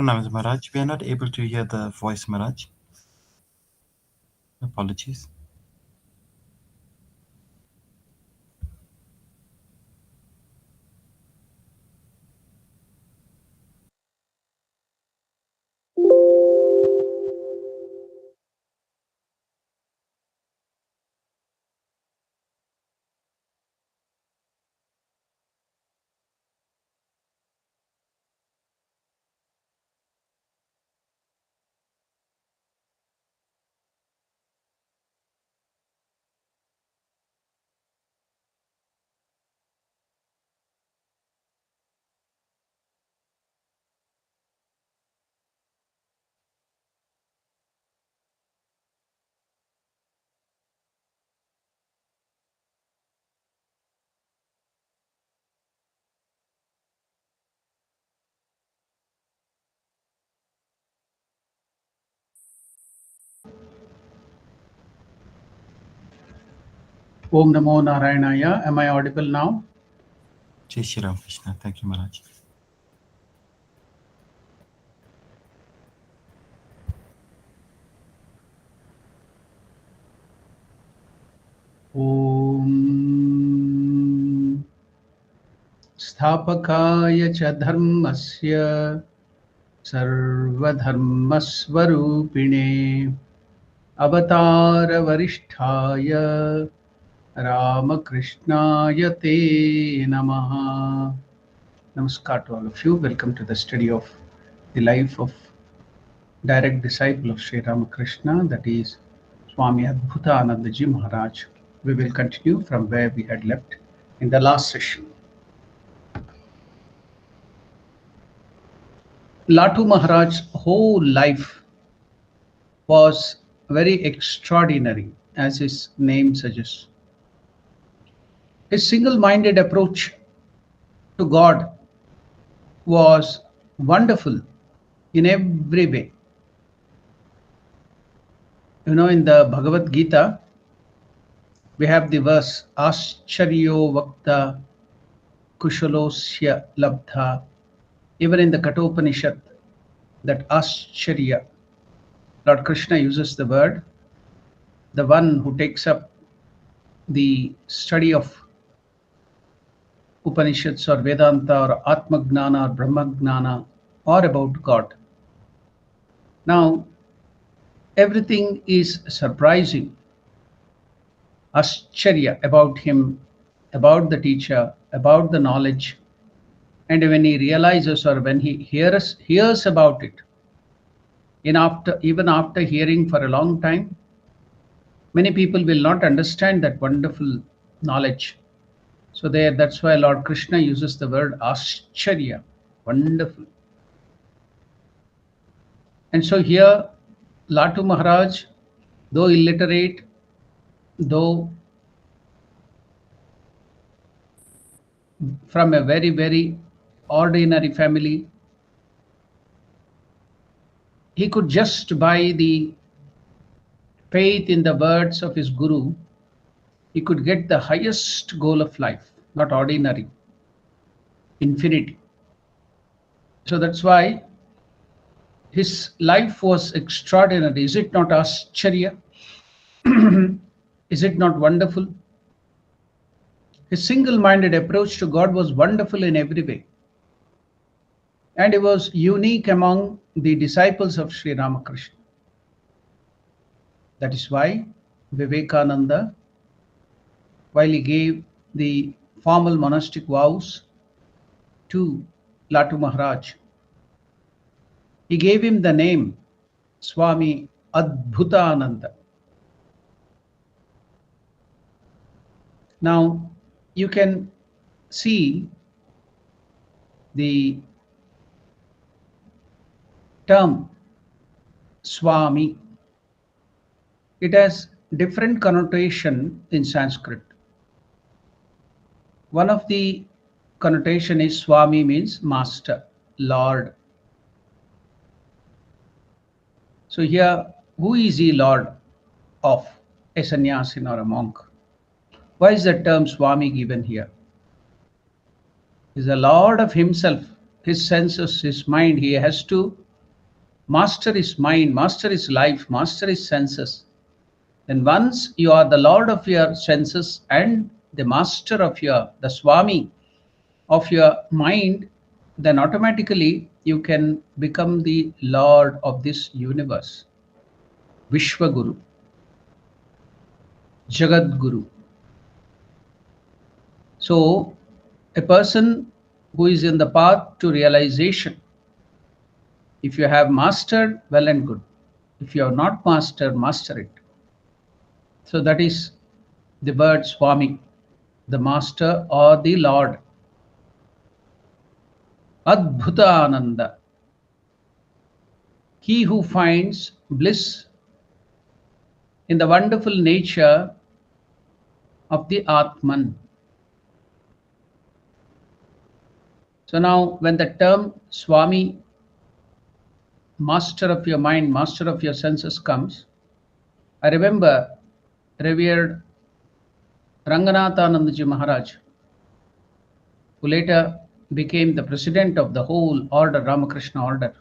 Pranams, Maharaj. We are not able to hear the voice, Maharaj. Apologies. Om Namo Narayanaya. Am I audible now? Jai Sri Ramakrishna. Thank you, Maharaj. Om Sthapakaya cha dharmasya sarvadharmasvarupine avatara varisthaya Ramakrishnaya te namaha. Namaskar to all of you. Welcome to the study of the life of direct disciple of Sri Ramakrishna, that is Swami Adbhutanandaji Maharaj. We will continue from where we had left in the last session. Latu Maharaj's whole life was very extraordinary, as his name suggests. His single-minded approach to God was wonderful in every way. You know, in the Bhagavad Gita, we have the verse Ascharyo Vakta Kushalosya Labdha. Even in the Kathopanishad, that Ascharya, Lord Krishna uses the word, the one who takes up the study of Upanishads or Vedanta or Atmagnana or Brahmagnana or about God. Now, everything is surprising. Ascharya about him, about the teacher, about the knowledge. And when he realizes or when he hears about it, even after hearing for a long time, many people will not understand that wonderful knowledge. So that's why Lord Krishna uses the word Ascharya, wonderful. And so here, Latu Maharaj, though illiterate, though from a very, very ordinary family, he could just by the faith in the words of his Guru, he could get the highest goal of life, not ordinary, infinity. So that's why his life was extraordinary. Is it not Ascharya? Is it not wonderful? His single-minded approach to God was wonderful in every way. And he was unique among the disciples of Sri Ramakrishna. That is why Vivekananda, while he gave the formal monastic vows to Latu Maharaj, he gave him the name Swami Adbhutananda. Now, you can see the term Swami. It has different connotation in Sanskrit. One of the connotation is Swami means master, Lord. So here, who is he Lord of? A sannyasin or a monk. Why is the term Swami given here? He is a Lord of himself, his senses, his mind. He has to master is mind, master is life, master is senses, then once you are the lord of your senses and the master of the Swami of your mind, then automatically you can become the lord of this universe. Vishwaguru, Jagat Guru. So, a person who is in the path to realization, if you have mastered, well and good. If you have not mastered, master it. So that is the word Swami, the master or the Lord. Adbhuta Ananda. He who finds bliss in the wonderful nature of the Atman. So now when the term Swami, master of your mind, master of your senses comes, I remember revered Ranganathanandaji Maharaj, who later became the president of the whole order, Ramakrishna order.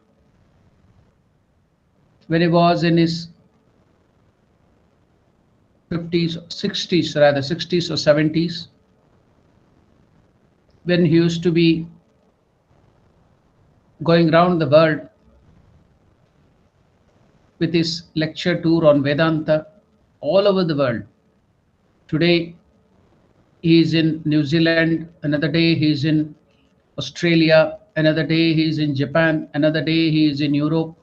When he was in his 50s, 60s rather, 60s or 70s, when he used to be going around the world with his lecture tour on Vedanta all over the world. Today he is in New Zealand, another day he is in Australia, another day he is in Japan, another day he is in Europe.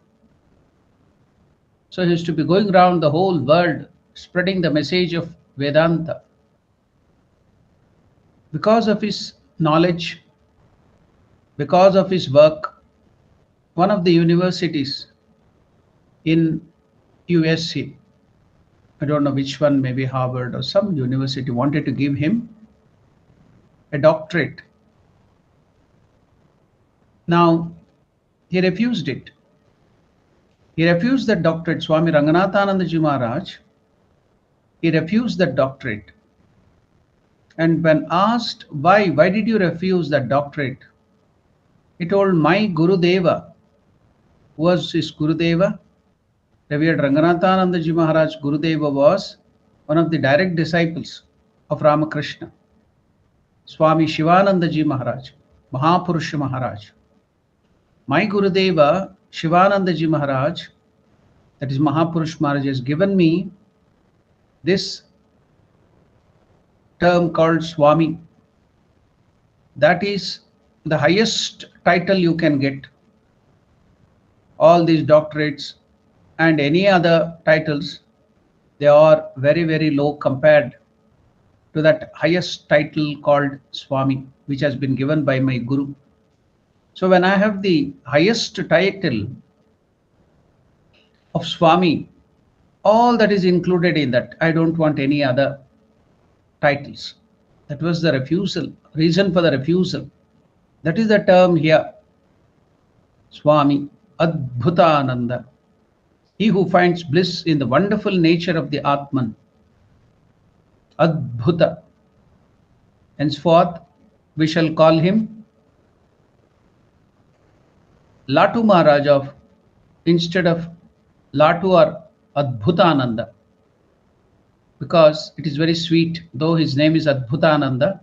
So he used to be going around the whole world spreading the message of Vedanta. Because of his knowledge, because of his work, one of the universities in USA, I don't know which one, maybe Harvard or some university, wanted to give him a doctorate. Now, he refused it. He refused that doctorate. Swami Ranganathanandaji Maharaj, he refused that doctorate. And when asked why did you refuse that doctorate? He told, my Gurudeva, who was his Gurudeva? Revered Ranganathanandaji Maharaj Gurudeva was one of the direct disciples of Ramakrishna. Swami Shivanandaji Maharaj, Mahapurusha Maharaj. My Gurudeva, Shivanandaji Maharaj, that is Mahapurush Maharaj, has given me this term called Swami. That is the highest title you can get. All these doctorates and any other titles, they are very, very low compared to that highest title called Swami, which has been given by my Guru. So when I have the highest title of Swami, all that is included in that. I don't want any other titles. That was the refusal, reason for the refusal. That is the term here. Swami, Adbhutananda. He who finds bliss in the wonderful nature of the Atman. Adbhuta. Henceforth, we shall call him Latu Maharaj instead of Latu or Adbhutananda, because it is very sweet. Though his name is Adbhutananda,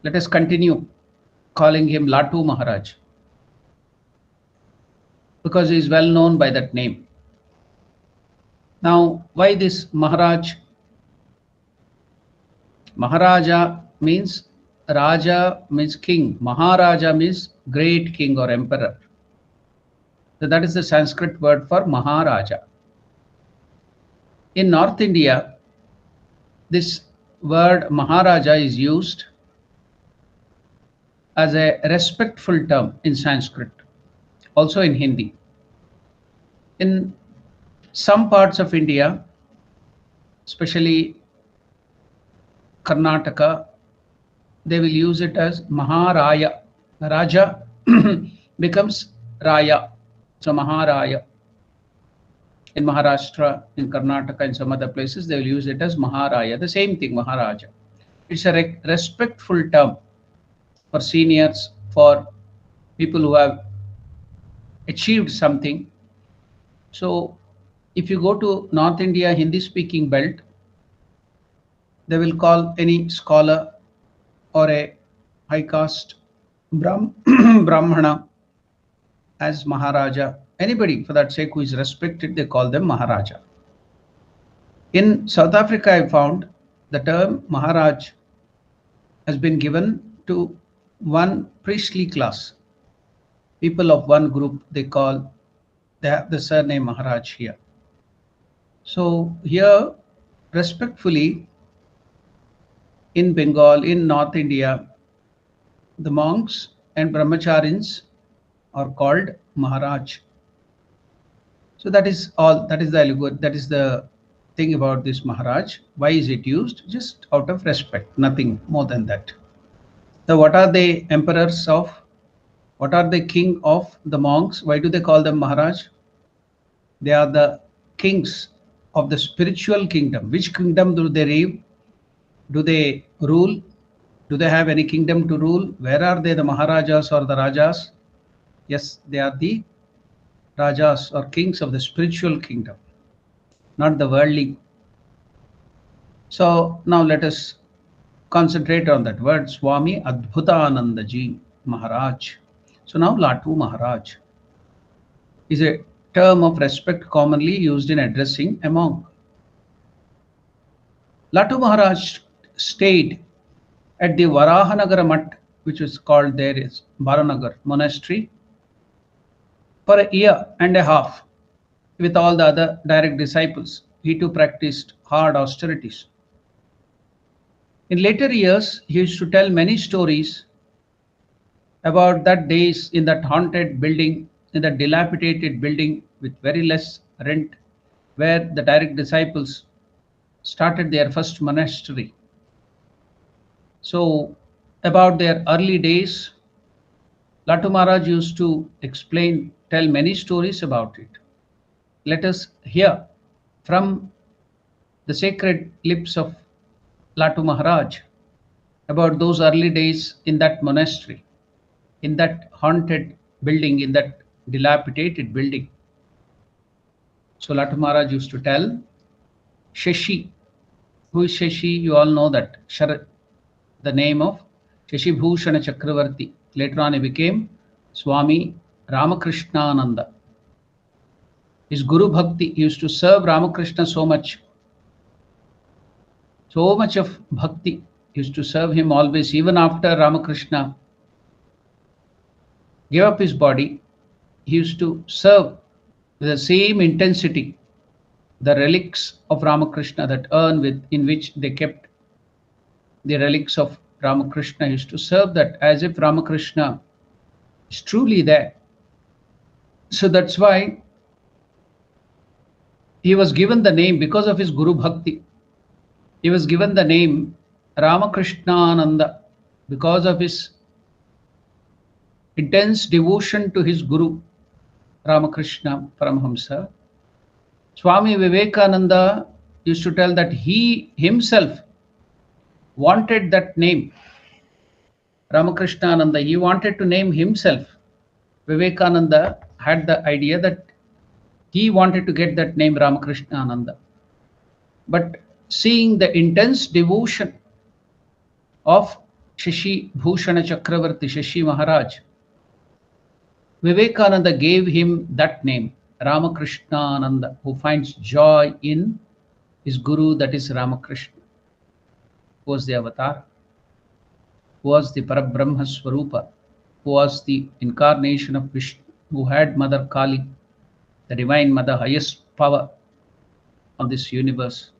let us continue calling him Latu Maharaj, because he is well known by that name. Now, why this Maharaj? Maharaja means Raja means king. Maharaja means great king or emperor. So that is the Sanskrit word for Maharaja. In North India, this word Maharaja is used as a respectful term in Sanskrit, also in Hindi. In some parts of India, especially Karnataka, they will use it as Maharaya. Raja becomes Raya. So Maharaya. In Maharashtra, in Karnataka, and some other places, they will use it as Maharaya. The same thing, Maharaja. It's a respectful term for seniors, for people who have achieved something. So if you go to North India Hindi speaking belt, they will call any scholar or a high caste Brahmana as Maharaja. Anybody for that sake who is respected, they call them Maharaja. In South Africa, I found the term Maharaj has been given to one priestly class. People of one group, they have the surname Maharaj here. So here, respectfully, in Bengal, in North India, the monks and brahmacharis are called Maharaj. So that is all. That is the allegory. That is the thing about this Maharaj. Why is it used? Just out of respect, nothing more than that. So what are the emperors of? What are the king of the monks? Why do they call them Maharaj? They are the kings of the spiritual kingdom. Which kingdom do they live? Do they rule? Do they have any kingdom to rule? Where are they, the Maharajas or the Rajas? Yes, they are the Rajas or kings of the spiritual kingdom, not the worldly. So now let us concentrate on that word, Swami Adbhutananda Ji Maharaj. So now Latu Maharaj is a term of respect commonly used in addressing a monk. Latu Maharaj stayed at the Varahanagara Mutt, which is called there is Baranagar monastery, for a year and a half with all the other direct disciples. He too practiced hard austerities. In later years, he used to tell many stories about that days in that haunted building, in that dilapidated building with very less rent, where the direct disciples started their first monastery. So about their early days, Latu Maharaj used to tell many stories about it. Let us hear from the sacred lips of Latu Maharaj about those early days in that monastery, in that haunted building, in that dilapidated building. So Latu Maharaj used to tell Shashi. Who is Shashi? You all know that. The name of Shashi Bhushana Chakravarti. Later on he became Swami Ramakrishna. His Guru Bhakti, he used to serve Ramakrishna so much of bhakti. He used to serve him always, even after Ramakrishna gave up his body. He used to serve with the same intensity the relics of Ramakrishna, that urn in which they kept the relics of Ramakrishna. He used to serve that as if Ramakrishna is truly there. So that's why he was given the name, because of his Guru Bhakti. He was given the name Ramakrishnananda because of his intense devotion to his Guru, Ramakrishna Paramahamsa. Swami Vivekananda used to tell that he himself wanted that name, Ramakrishnananda. He wanted to name himself. Vivekananda had the idea that he wanted to get that name Ramakrishnananda. But seeing the intense devotion of Shashi Bhushana Chakravarti, Shashi Maharaj, Vivekananda gave him that name, Ramakrishnananda, who finds joy in his Guru, that is Ramakrishna, who was the avatar, who was the Parabrahma Swarupa, who was the incarnation of Vishnu, who had Mother Kali, the Divine Mother, highest power on this universe,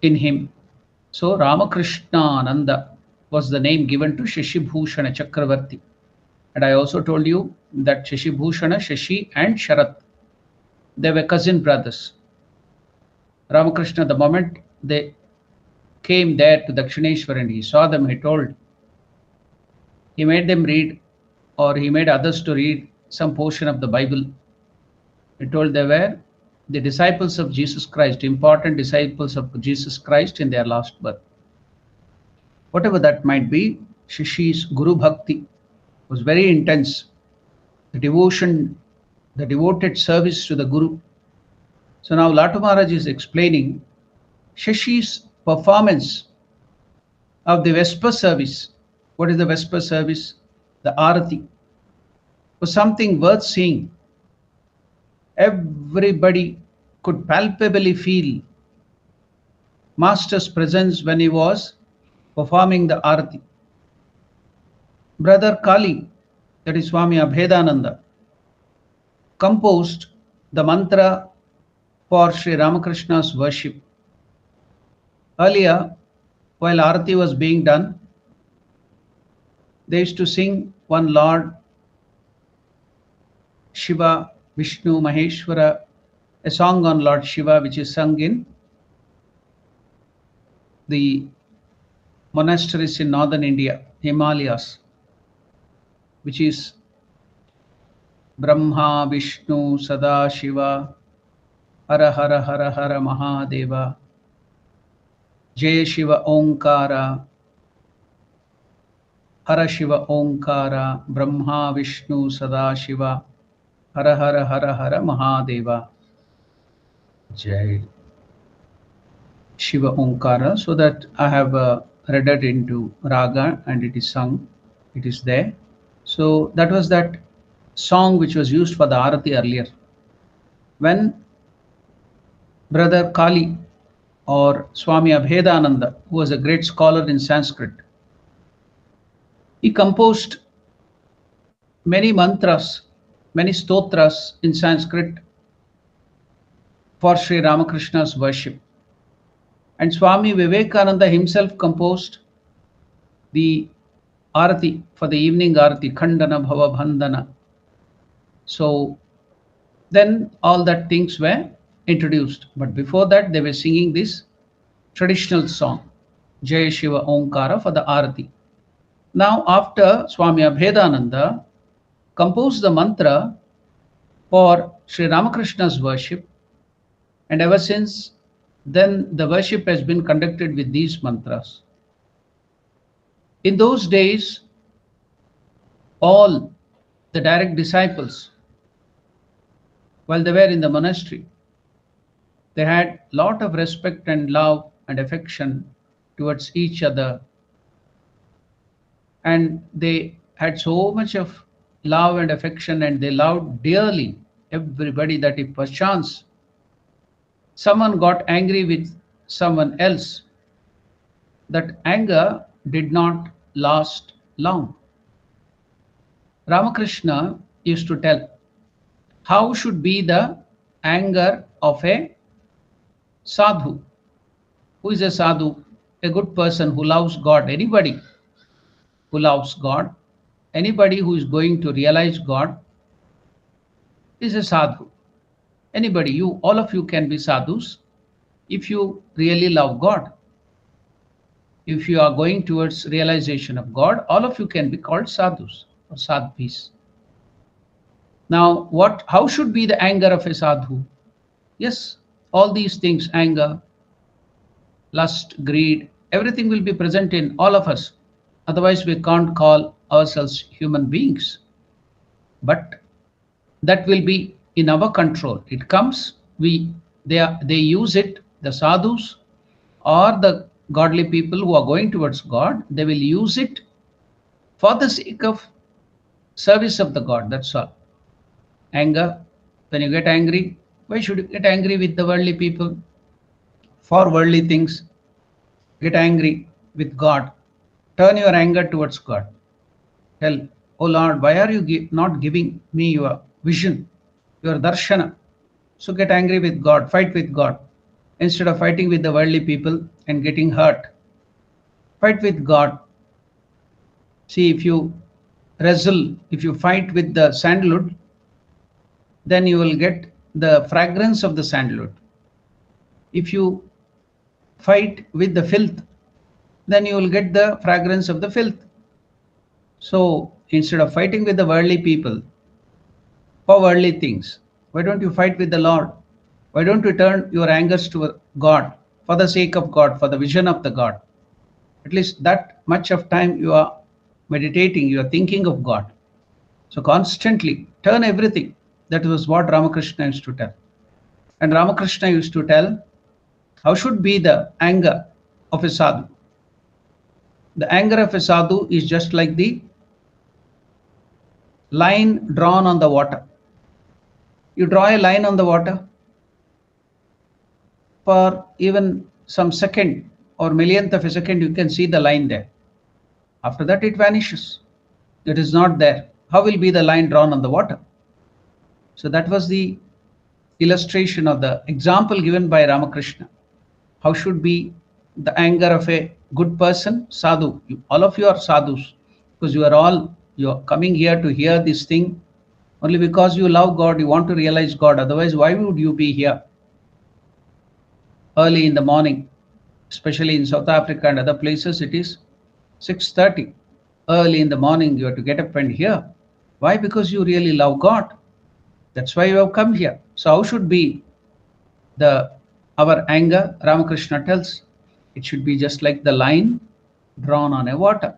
in him. So Ramakrishnananda was the name given to Shashi Bhushana Chakravarti. And I also told you that Shashi Bhushana, Shashi and Sharat, they were cousin brothers. Ramakrishna, the moment they came there to Dakshineshwar and he saw them, he made them read, or he made others to read some portion of the Bible. He told they were the disciples of Jesus Christ, important disciples of Jesus Christ in their last birth. Whatever that might be, Shashi's Guru Bhakti was very intense. the devotion, the devoted service to the Guru. So now Latu Maharaj is explaining Shashi's performance of the Vesper service. What is the Vesper service? The Arati was something worth seeing. Everybody could palpably feel Master's presence when he was performing the Arati. Brother Kali, that is Swami Abhedananda, composed the mantra for Sri Ramakrishna's worship. Earlier, while Arati was being done, they used to sing one Lord, Shiva, Vishnu, Maheshwara, a song on Lord Shiva which is sung in the monasteries in northern India, Himalayas, which is Brahma, Vishnu, Sada Shiva, Hara Hara Hara Hara Mahadeva, Jai Shiva Omkara, Hara Shiva Omkara, Brahma, Vishnu, Sada Shiva, Hara Hara Hara Hara Mahadeva, Jai Shiva Omkara. So that I have read it into Raga and it is sung, it is there. So that was that song which was used for the Arati earlier. When Brother Kali or Swami Abhedananda, who was a great scholar in Sanskrit, he composed many mantras, many stotras in Sanskrit for Sri Ramakrishna's worship. And Swami Vivekananda himself composed the Arati for the evening Arati, Khandana Bhava Bandhana. So then all that things were introduced. But before that, they were singing this traditional song, Jai Shiva Omkara, for the Arati. Now, after Swami Abhedananda composed the mantra for Sri Ramakrishna's worship, and ever since then the worship has been conducted with these mantras. In those days, all the direct disciples, while they were in the monastery, they had lot of respect and love and affection towards each other, and they had so much of love and affection, and they loved dearly everybody, that if perchance someone got angry with someone else, that anger did not last long. Ramakrishna used to tell how should be the anger of a sadhu. Who is a sadhu? A good person who loves God. Anybody who loves God, anybody who is going to realize God is a sadhu. Anybody, you, all of you can be sadhus if you really love God. If you are going towards realization of God, all of you can be called sadhus or sadhvis. Now, how should be the anger of a sadhu? Yes, all these things, anger, lust, greed, everything will be present in all of us. Otherwise, we can't call ourselves human beings. But that will be in our control. It comes, they use it, the sadhus or the godly people who are going towards God, they will use it for the sake of service of the God. That's all. Anger, when you get angry, why should you get angry with the worldly people? For worldly things, get angry with God. Turn your anger towards God. Tell, oh Lord, why are you not giving me your vision, your darshana? So get angry with God, fight with God. Instead of fighting with the worldly people and getting hurt, fight with God. See, if you wrestle, if you fight with the sandalwood, then you will get the fragrance of the sandalwood. If you fight with the filth, then you will get the fragrance of the filth. So instead of fighting with the worldly people for worldly things, why don't you fight with the Lord? Why don't you turn your angers to God for the sake of God, for the vision of the God? At least that much of time you are meditating, you are thinking of God. So constantly turn everything. That was what Ramakrishna used to tell. And Ramakrishna used to tell how should be the anger of a sadhu. The anger of a sadhu is just like the line drawn on the water. You draw a line on the water for even some second or millionth of a second, you can see the line there. After that, it vanishes. It is not there. How will be the line drawn on the water? So that was the illustration of the example given by Ramakrishna. How should be the anger of a good person, sadhu? All of you are sadhus because you are coming here to hear this thing only because you love God, you want to realize God. Otherwise, why would you be here early in the morning? Especially in South Africa and other places, it is 6:30. Early in the morning, you have to get up and hear. Why? Because you really love God. That's why you have come here. So how should be our anger? Ramakrishna tells it should be just like the line drawn on a water.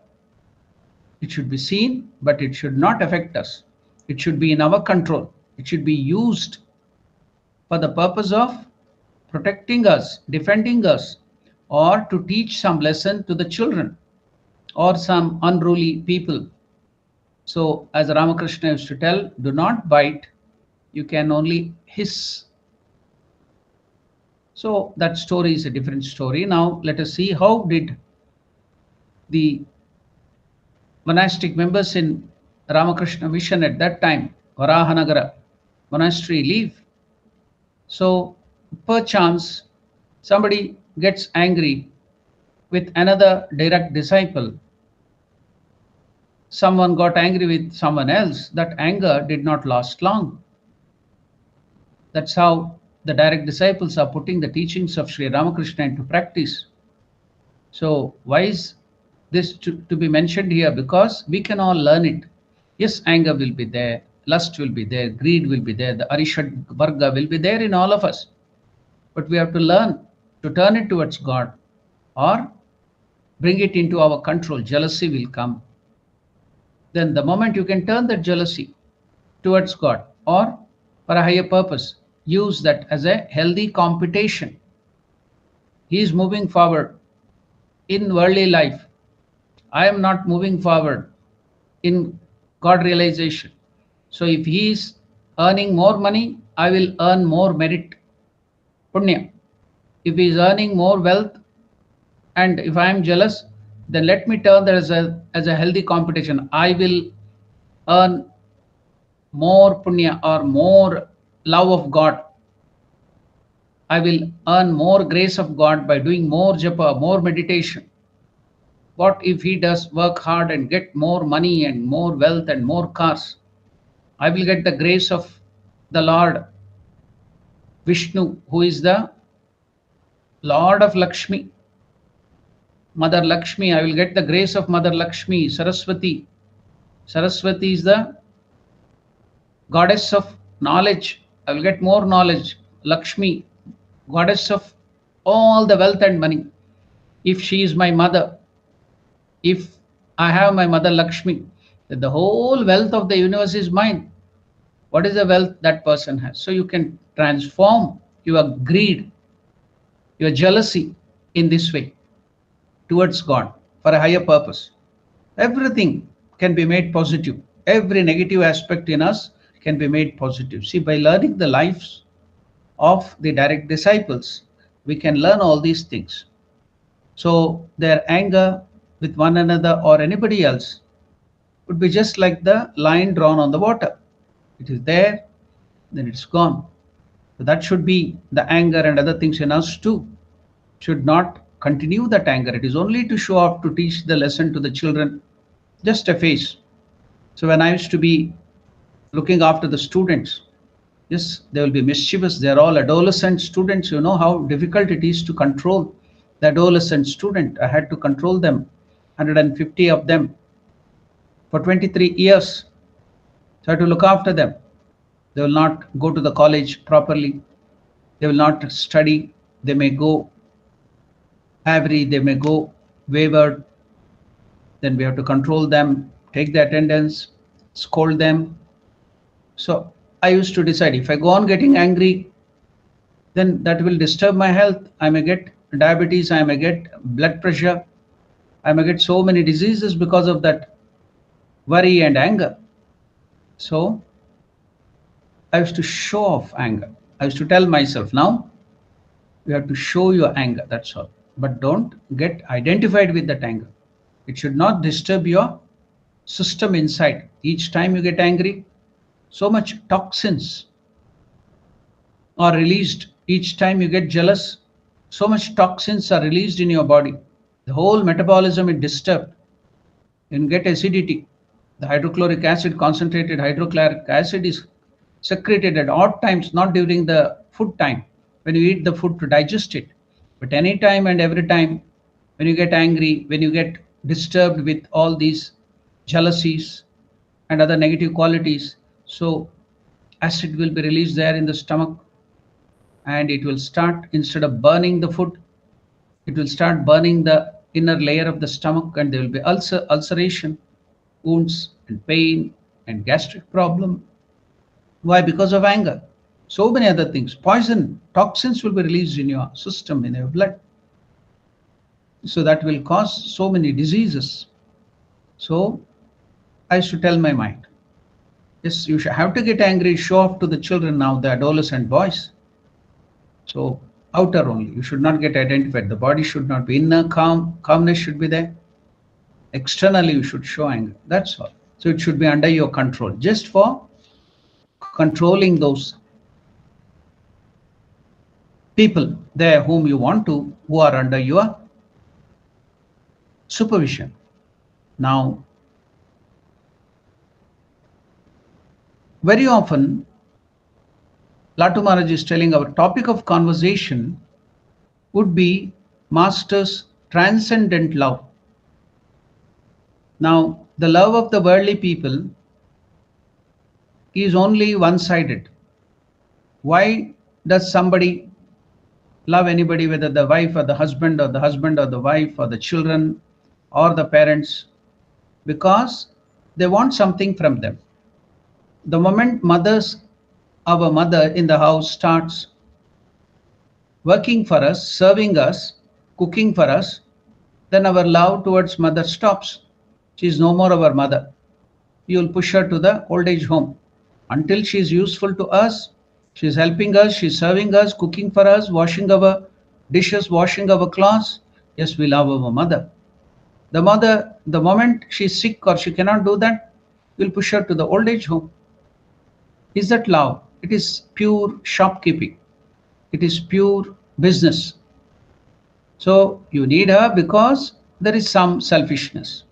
It should be seen, but it should not affect us. It should be in our control. It should be used for the purpose of protecting us, defending us, or to teach some lesson to the children or some unruly people. So as Ramakrishna used to tell, do not bite, you can only hiss. So that story is a different story. Now let us see how did the monastic members in Ramakrishna mission at that time, Varahanagara monastery, live. So perchance somebody gets angry with another direct disciple. Someone got angry with someone else. That anger did not last long. That's how the direct disciples are putting the teachings of Sri Ramakrishna into practice. So why is this to be mentioned here? Because we can all learn it. Yes, anger will be there, lust will be there, greed will be there, the Arishad Varga will be there in all of us. But we have to learn to turn it towards God or bring it into our control. Jealousy will come. Then the moment you can turn that jealousy towards God or for a higher purpose, use that as a healthy competition. He is moving forward in worldly life. I am not moving forward in God realization. So if he is earning more money, I will earn more merit, punya. If he is earning more wealth, and if I am jealous, then let me turn that as a healthy competition. I will earn more punya or more love of God. I will earn more grace of God by doing more japa, more meditation. What if he does work hard and get more money and more wealth and more cars? I will get the grace of the Lord Vishnu, who is the Lord of Lakshmi. Mother Lakshmi, I will get the grace of Mother Lakshmi. Saraswati. Saraswati is the goddess of knowledge. I will get more knowledge. Lakshmi, goddess of all the wealth and money. If she is my mother, if I have my mother Lakshmi, then the whole wealth of the universe is mine. What is the wealth that person has? So you can transform your greed, your jealousy in this way towards God for a higher purpose. Everything can be made positive. Every negative aspect in us can be made positive. See, by learning the lives of the direct disciples, we can learn all these things. So their anger with one another or anybody else would be just like the line drawn on the water. It is there, then it's gone. So that should be the anger and other things in us too. Should not continue that anger. It is only to show off, to teach the lesson to the children, just a phase. So when I used to be looking after the students, yes, they will be mischievous. They are all adolescent students. You know how difficult it is to control the adolescent student. I had to control them, 150 of them for 23 years. So I had to look after them. They will not go to the college properly. They will not study. They may go average, they may go wayward. Then we have to control them, take the attendance, scold them. So I used to decide, if I go on getting angry, then that will disturb my health. I may get diabetes, I may get blood pressure, I may get so many diseases because of that worry and anger. So I used to show off anger. I used to tell myself, now you have to show your anger, that's all. But don't get identified with that anger. It should not disturb your system inside. Each time you get angry, so much toxins are released. Each time you get jealous, so much toxins are released in your body. The whole metabolism is disturbed. You get acidity. The hydrochloric acid, concentrated hydrochloric acid is secreted at odd times, not during the food time, when you eat the food to digest it. But any time and every time, when you get angry, when you get disturbed with all these jealousies and other negative qualities, so acid will be released there in the stomach, and it will start, instead of burning the food, it will start burning the inner layer of the stomach, and there will be ulceration, wounds and pain and gastric problem. Why? Because of anger. So many other things. Poison, toxins will be released in your system, in your blood. So that will cause so many diseases. So I used to tell my mind, yes, you should have to get angry, show off to the children now, the adolescent boys. So outer only, you should not get identified. The body should not be inner calmness should be there. Externally, you should show anger. That's all. So it should be under your control, just for controlling those people there whom you want to, who are under your supervision. Now, very often, Latu Maharaj is telling our topic of conversation would be Master's transcendent love. Now, the love of the worldly people is only one-sided. Why does somebody love anybody, whether the wife or the husband or the wife or the children or the parents? Because they want something from them. The moment our mother in the house starts working for us, serving us, cooking for us, then our love towards mother stops. She is no more our mother. You will push her to the old age home. Until she is useful to us, she is helping us, she is serving us, cooking for us, washing our dishes, washing our clothes. Yes, we love our mother. The mother, the moment she is sick or she cannot do that, we'll push her to the old age home. Is that love? It is pure shopkeeping. It is pure business. So you need her because there is some selfishness.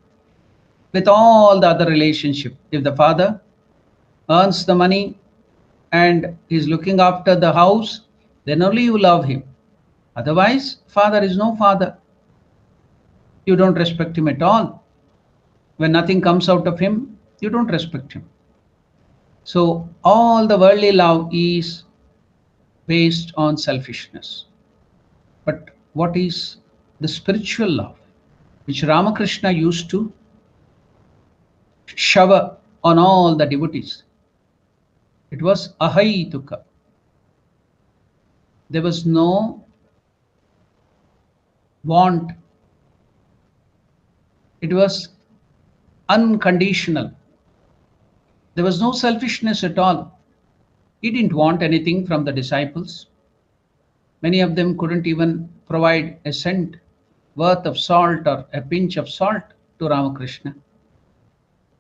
With all the other relationship, if the father earns the money and is looking after the house, then only you love him. Otherwise, father is no father. You don't respect him at all. When nothing comes out of him, you don't respect him. So all the worldly love is based on selfishness. But what is the spiritual love, which Ramakrishna used to shower on all the devotees? It was ahaituka. There was no want. It was unconditional. There was no selfishness at all. He didn't want anything from the disciples. Many of them couldn't even provide a cent worth of salt or a pinch of salt to Ramakrishna.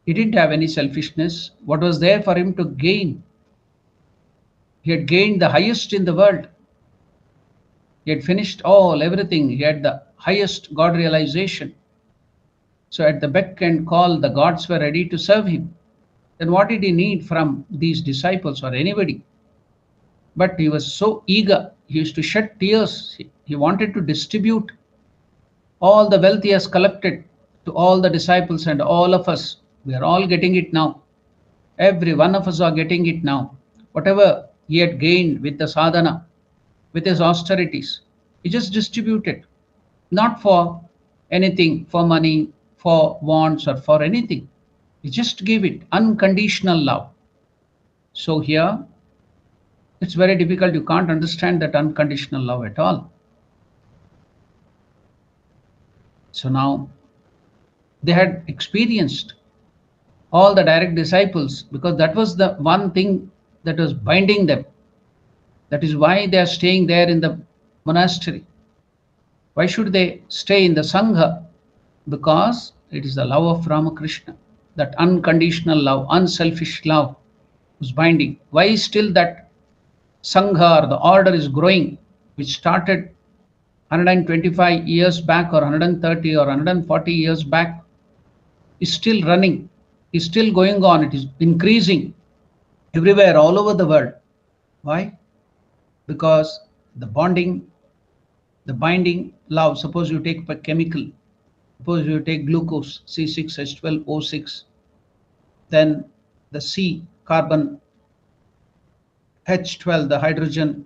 He didn't have any selfishness. What was there for him to gain? He had gained the highest in the world. He had finished everything. He had the highest God realization. So at the beck and call, the gods were ready to serve him. Then what did he need from these disciples or anybody? But he was so eager. He used to shed tears. He wanted to distribute all the wealth he has collected to all the disciples and all of us. We are all getting it now. Every one of us are getting it now. Whatever he had gained with the sadhana, with his austerities, he just distributed. Not for anything, for money, for wants or for anything. You just give it unconditional love. So here it's very difficult. You can't understand that unconditional love at all. So now they had experienced all the direct disciples, because that was the one thing that was binding them. That is why they are staying there in the monastery. Why should they stay in the Sangha? Because it is the love of Ramakrishna, that unconditional love, unselfish love was binding. Why still that Sangha or the order is growing, which started 125 years back or 130 or 140 years back, is still running, is still going on, it is increasing everywhere, all over the world. Why? Because the binding love. Suppose you take a chemical, suppose you take glucose, C6H12O6, then the C carbon, H12, the hydrogen,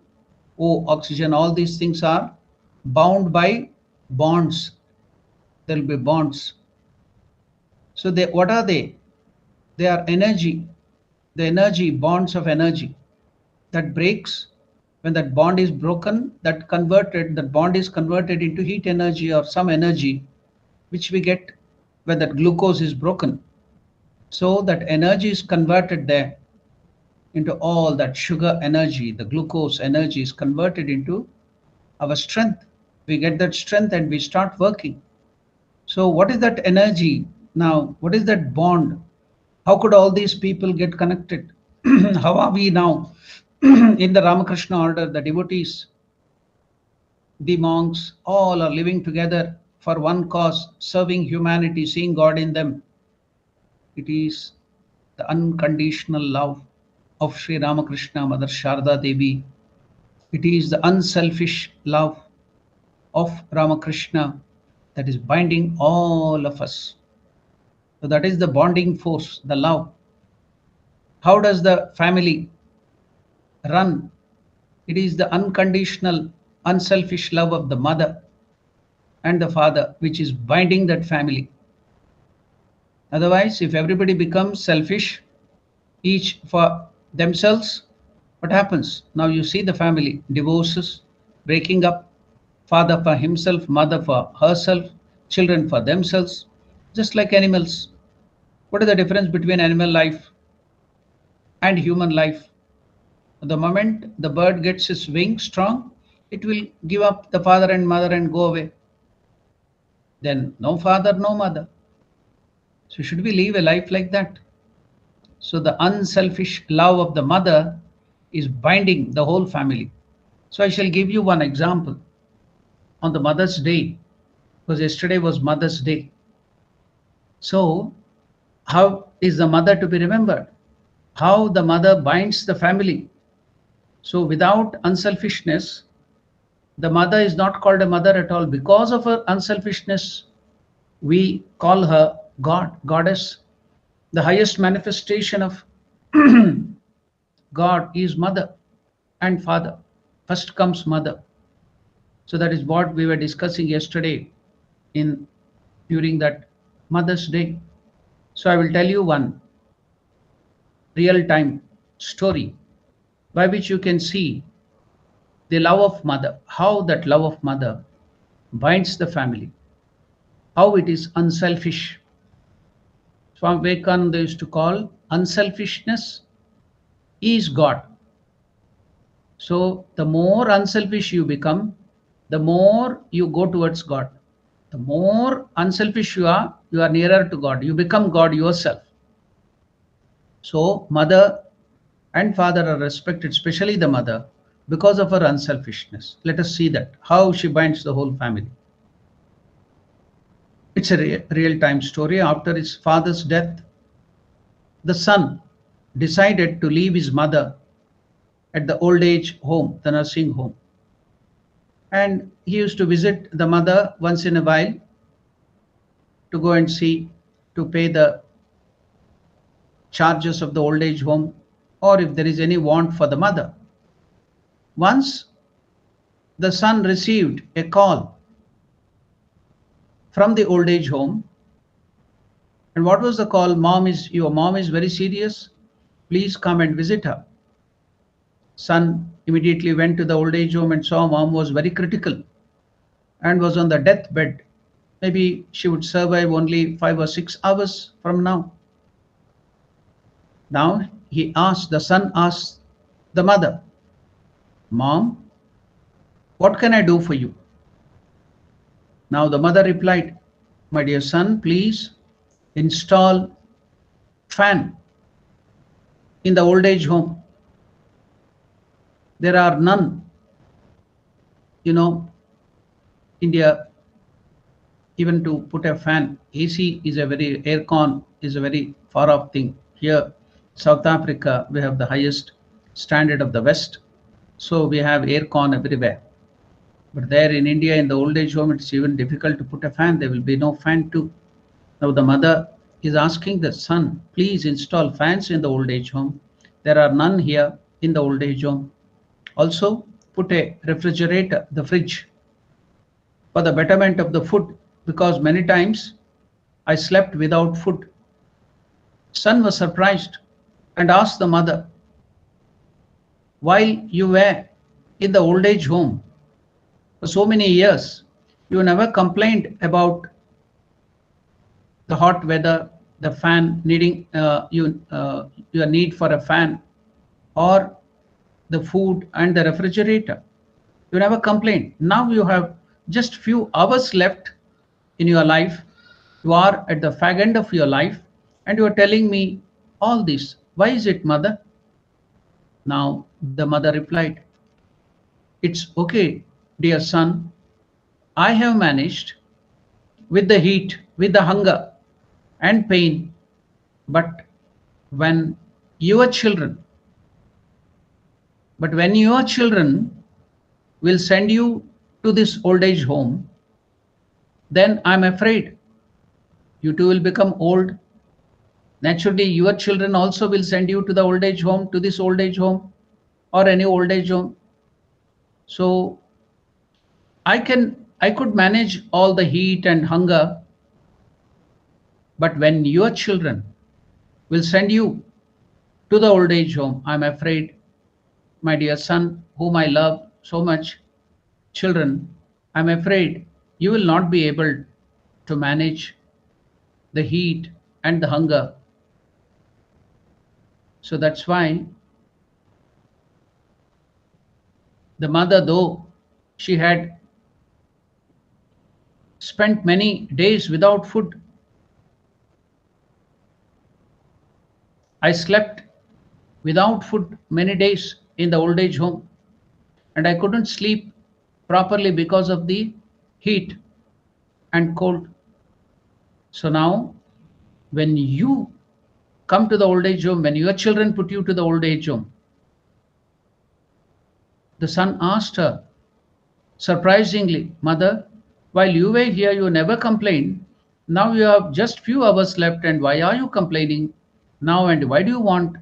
O oxygen, all these things are bound by bonds. There will be bonds. So they, what are they? They are energy, the energy, bonds of energy that breaks. When that bond is broken, that bond is converted into heat energy or some energy which we get when that glucose is broken. So that energy is converted there into all that sugar energy, the glucose energy is converted into our strength. We get that strength and we start working. So what is that energy now? What is that bond? How could all these people get connected? How are we now in the Ramakrishna order, the devotees, the monks, all are living together for one cause, serving humanity, seeing God in them. It is the unconditional love of Sri Ramakrishna, Mother Sharda Devi. It is the unselfish love of Ramakrishna that is binding all of us. So that is the bonding force, the love. How does the family run? It is the unconditional, unselfish love of the mother and the father which is binding that family. Otherwise, if everybody becomes selfish, each for themselves, what happens? Now you see the family, divorces, breaking up, father for himself, mother for herself, children for themselves, just like animals. What is the difference between animal life and human life? The moment the bird gets its wing strong, it will give up the father and mother and go away. Then no father, no mother. So should we live a life like that? So the unselfish love of the mother is binding the whole family. So I shall give you one example on the Mother's Day, because yesterday was Mother's Day. So how is the mother to be remembered? How the mother binds the family. So without unselfishness, the mother is not called a mother at all. Because of her unselfishness, we call her God, goddess. The highest manifestation of God is mother and father. First comes mother. So that is what we were discussing yesterday during that Mother's Day. So I will tell you one real-time story by which you can see the love of mother, how that love of mother binds the family, how it is unselfish. Swami Vivekananda used to call unselfishness is God. So the more unselfish you become, the more you go towards God. The more unselfish you are nearer to God. You become God yourself. So mother and father are respected, especially the mother, because of her unselfishness. Let us see that, how she binds the whole family. It's a real-time story. After his father's death, the son decided to leave his mother at the old age home, the nursing home. And he used to visit the mother once in a while to go and see, to pay the charges of the old age home, or if there is any want for the mother. Once the son received a call from the old age home And what was the call? Your mom is very serious. Please come and visit her. Son immediately went to the old age home and saw mom was very critical and was on the deathbed. Maybe she would survive only 5 or 6 hours from now. Now the son asked the mother, Mom, what can I do for you? Now the mother replied, my dear son, please install fan in the old age home. There are none. India, even to put a fan, AC is aircon is a very far off thing. Here, South Africa, we have the highest standard of the West. So we have aircon everywhere. But there in India, in the old age home, it's even difficult to put a fan. There will be no fan too. Now the mother is asking the son, please install fans in the old age home. There are none here in the old age home. Also, put a refrigerator, the fridge, for the betterment of the food, because many times I slept without food. Son was surprised and asked the mother, while you were in the old age home for so many years, you never complained about the hot weather, the fan needing your need for a fan, or the food and the refrigerator. You never complained. Now you have just few hours left in your life. You are at the fag end of your life and you are telling me all this. Why is it, mother? Now the mother replied, it's okay, dear son. I have managed with the heat, with the hunger and pain. But when your children will send you to this old age home, then I'm afraid you too will become old. Naturally, your children also will send you to the old age home, to this old age home or any old age home. So I could manage all the heat and hunger, but when your children will send you to the old age home, I'm afraid, my dear son, whom I love so much, children, I'm afraid you will not be able to manage the heat and the hunger. So that's why the mother, though she had spent many days without food, I slept without food many days in the old age home, and I couldn't sleep properly because of the heat and cold. So now, when you come to the old age home, when your children put you to the old age home, the son asked her, surprisingly, mother, while you were here, you never complained. Now you have just few hours left, and why are you complaining now? And why do you want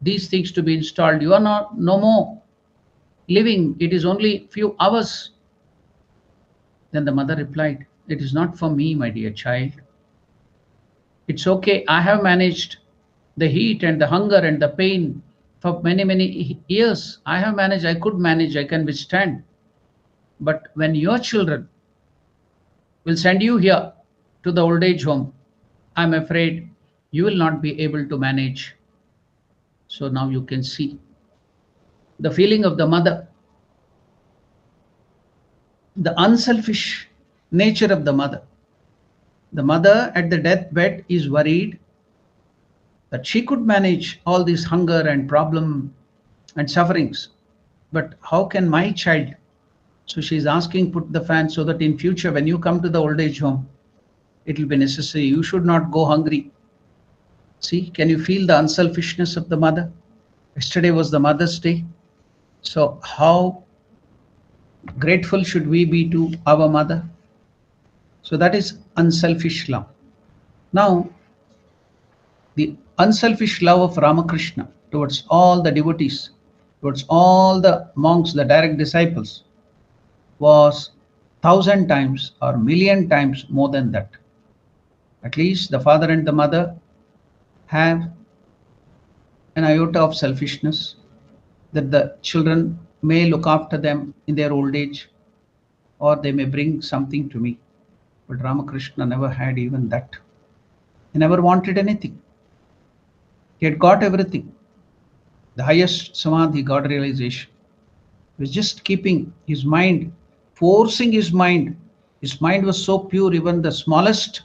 these things to be installed? You are no more living. It is only few hours. Then the mother replied, it is not for me, my dear child. It's okay. I have managed the heat and the hunger and the pain for many, many years. I have managed, I could manage, I can withstand. But when your children will send you here to the old age home, I'm afraid you will not be able to manage. So now you can see the feeling of the mother, the unselfish nature of the mother. The mother at the deathbed is worried that she could manage all this hunger and problem and sufferings. But how can my child? So she's asking, put the fan so that in future, when you come to the old age home, it will be necessary. You should not go hungry. See, can you feel the unselfishness of the mother? Yesterday was the Mother's Day. So how grateful should we be to our mother? So that is unselfish love. Now, the unselfish love of Ramakrishna towards all the devotees, towards all the monks, the direct disciples, was 1,000 times or million times more than that. At least the father and the mother have an iota of selfishness, that the children may look after them in their old age, or they may bring something to me. But Ramakrishna never had even that. He never wanted anything. He had got everything. The highest samadhi, God realization. He was just keeping his mind, forcing his mind. His mind was so pure, even the smallest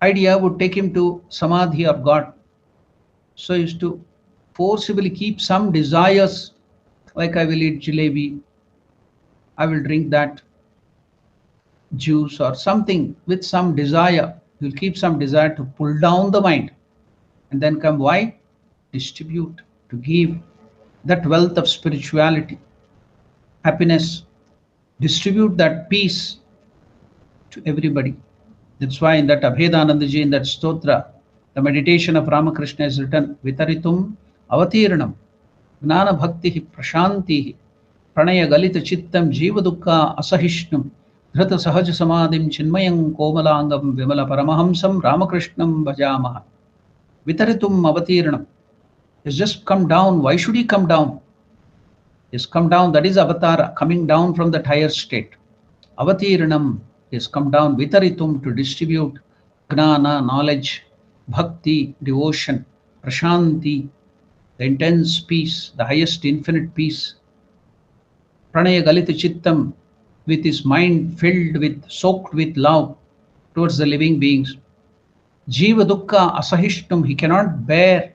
idea would take him to samadhi of God. So he used to forcibly keep some desires, like I will eat jalebi, I will drink that juice or something with some desire. He will keep some desire to pull down the mind. And then come, why? Distribute, to give that wealth of spirituality, happiness, distribute that peace to everybody. That's why in that Abhedanandaji, in that stotra, the meditation of Ramakrishna is written, Vitaritum avatiranam, gnana bhakti prashanti, pranaya galita chittam jiva dukkha asahishnam, dhrata sahaja samadhim chinmayam komalangam vimala paramahamsam Ramakrishnam bhajamaha. Vitaritum avatiranam. He's just come down. Why should he come down? He's come down. That is avatara, coming down from that higher state. Avatiranam is come down. Vitaritum, to distribute gnana, knowledge, bhakti, devotion, prashanti, the intense peace, the highest infinite peace. Pranaya galita chittam, with his mind filled with, soaked with love towards the living beings. Jiva dukkha asahishnam, he cannot bear,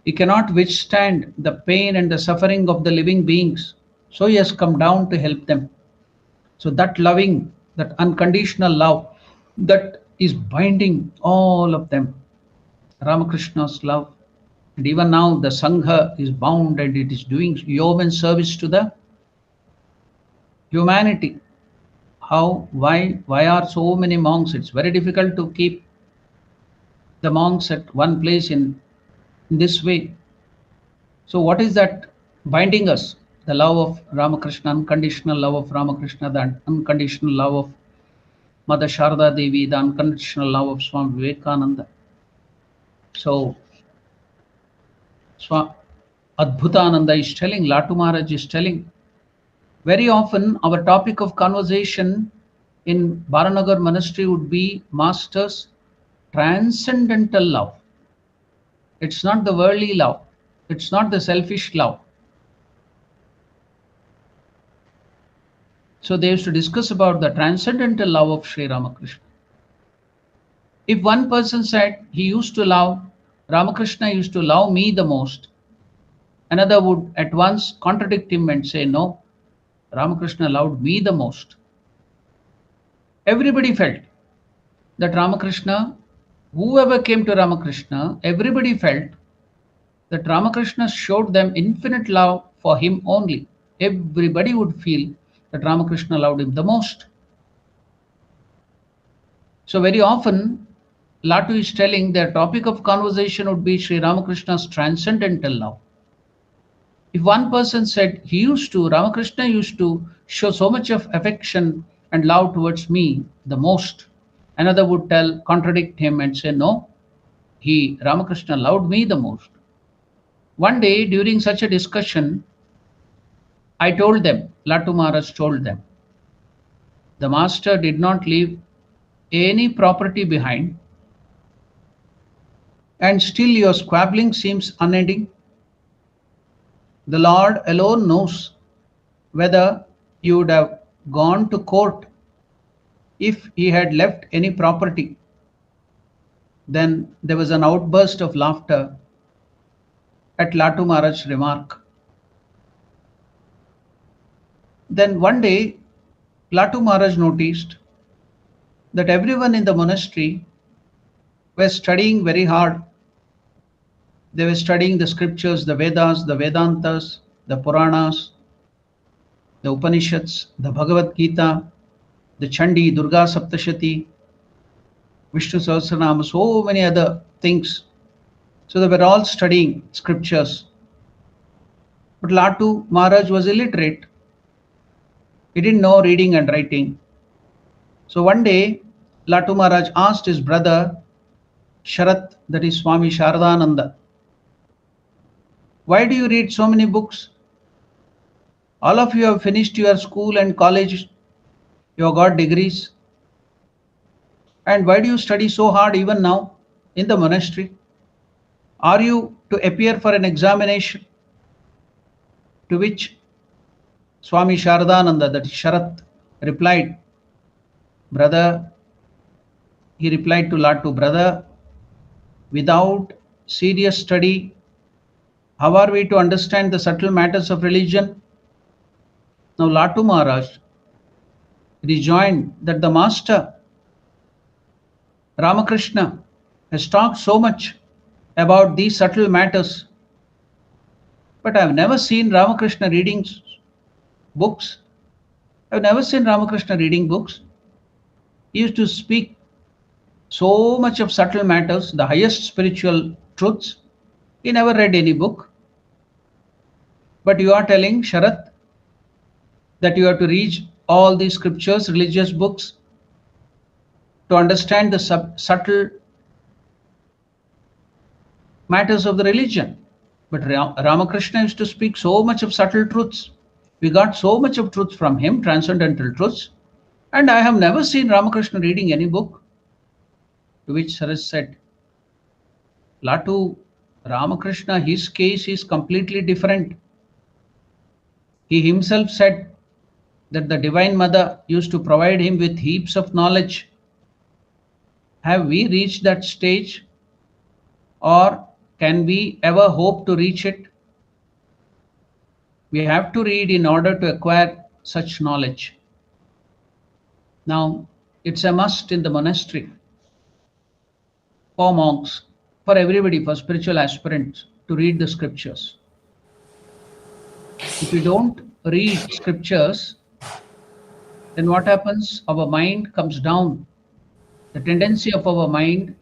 he cannot withstand the pain and the suffering of the living beings. So he has come down to help them. So that loving, that unconditional love, that is binding all of them. Ramakrishna's love. And even now the Sangha is bound and it is doing yeoman service to the humanity. How? Why are so many monks? It's very difficult to keep the monks at one place in this way. So what is that binding us? The love of Ramakrishna, unconditional love of Ramakrishna, the unconditional love of Mother Sharda Devi, the unconditional love of Swami Vivekananda. So Adbhutananda is telling, Latu Maharaj is telling, very often our topic of conversation in Baranagar monastery would be Master's transcendental love. It's not the worldly love. It's not the selfish love. So they used to discuss about the transcendental love of Sri Ramakrishna. If one person said he used to love, Ramakrishna used to love me the most, another would at once contradict him and say, no, Ramakrishna loved me the most. Everybody felt that Ramakrishna, whoever came to Ramakrishna, everybody felt that Ramakrishna showed them infinite love for him only. Everybody would feel that Ramakrishna loved him the most. So very often, Latu is telling their topic of conversation would be Sri Ramakrishna's transcendental love. If one person said Ramakrishna used to show so much of affection and love towards me the most, another would contradict him and say, no, Ramakrishna loved me the most. One day during such a discussion, I told them, Latu Maharaj told them, the Master did not leave any property behind, and still your squabbling seems unending. The Lord alone knows whether you would have gone to court if he had left any property. Then there was an outburst of laughter at Latu Maharaj's remark. Then one day, Latu Maharaj noticed that everyone in the monastery were studying very hard. They were studying the scriptures, the Vedas, the Vedantas, the Puranas, the Upanishads, the Bhagavad Gita, the Chandi, Durga Saptashati, Vishnu Sahasranama, so many other things. So they were all studying scriptures. But Latu Maharaj was illiterate. He didn't know reading and writing. So one day, Latu Maharaj asked his brother Sharat, that is Swami Sharadananda, why do you read so many books? All of you have finished your school and college, you have got degrees. And why do you study so hard even now in the monastery? Are you to appear for an examination? To which Swami Sharadananda, that is Sharat, replied, brother, he replied to Latu, brother, without serious study, how are we to understand the subtle matters of religion? Now Latu Maharaj rejoined that the master Ramakrishna has talked so much about these subtle matters, but I have never seen Ramakrishna reading books. I have never seen Ramakrishna reading books. He used to speak so much of subtle matters, the highest spiritual truths. He never read any book. But you are telling, Sharat, that you have to read all these scriptures, religious books, to understand the subtle matters of the religion. But Ramakrishna used to speak so much of subtle truths. We got so much of truth from him, transcendental truths. And I have never seen Ramakrishna reading any book. To which Saras said, Latu, Ramakrishna, his case is completely different. He himself said that the Divine Mother used to provide him with heaps of knowledge. Have we reached that stage? Or can we ever hope to reach it? We have to read in order to acquire such knowledge. Now, it's a must in the monastery for monks, for everybody, for spiritual aspirants to read the scriptures. If we don't read scriptures, then what happens? Our mind comes down. The tendency of our mind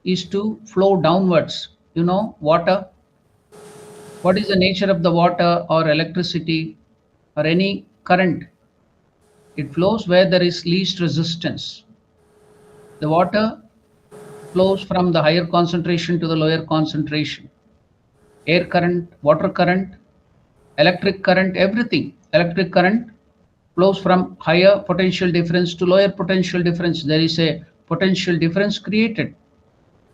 is to flow downwards. You know, water. What is the nature of the water or electricity or any current? It flows where there is least resistance. The water flows from the higher concentration to the lower concentration. Air current, water current, electric current, everything. Electric current flows from higher potential difference to lower potential difference. There is a potential difference created.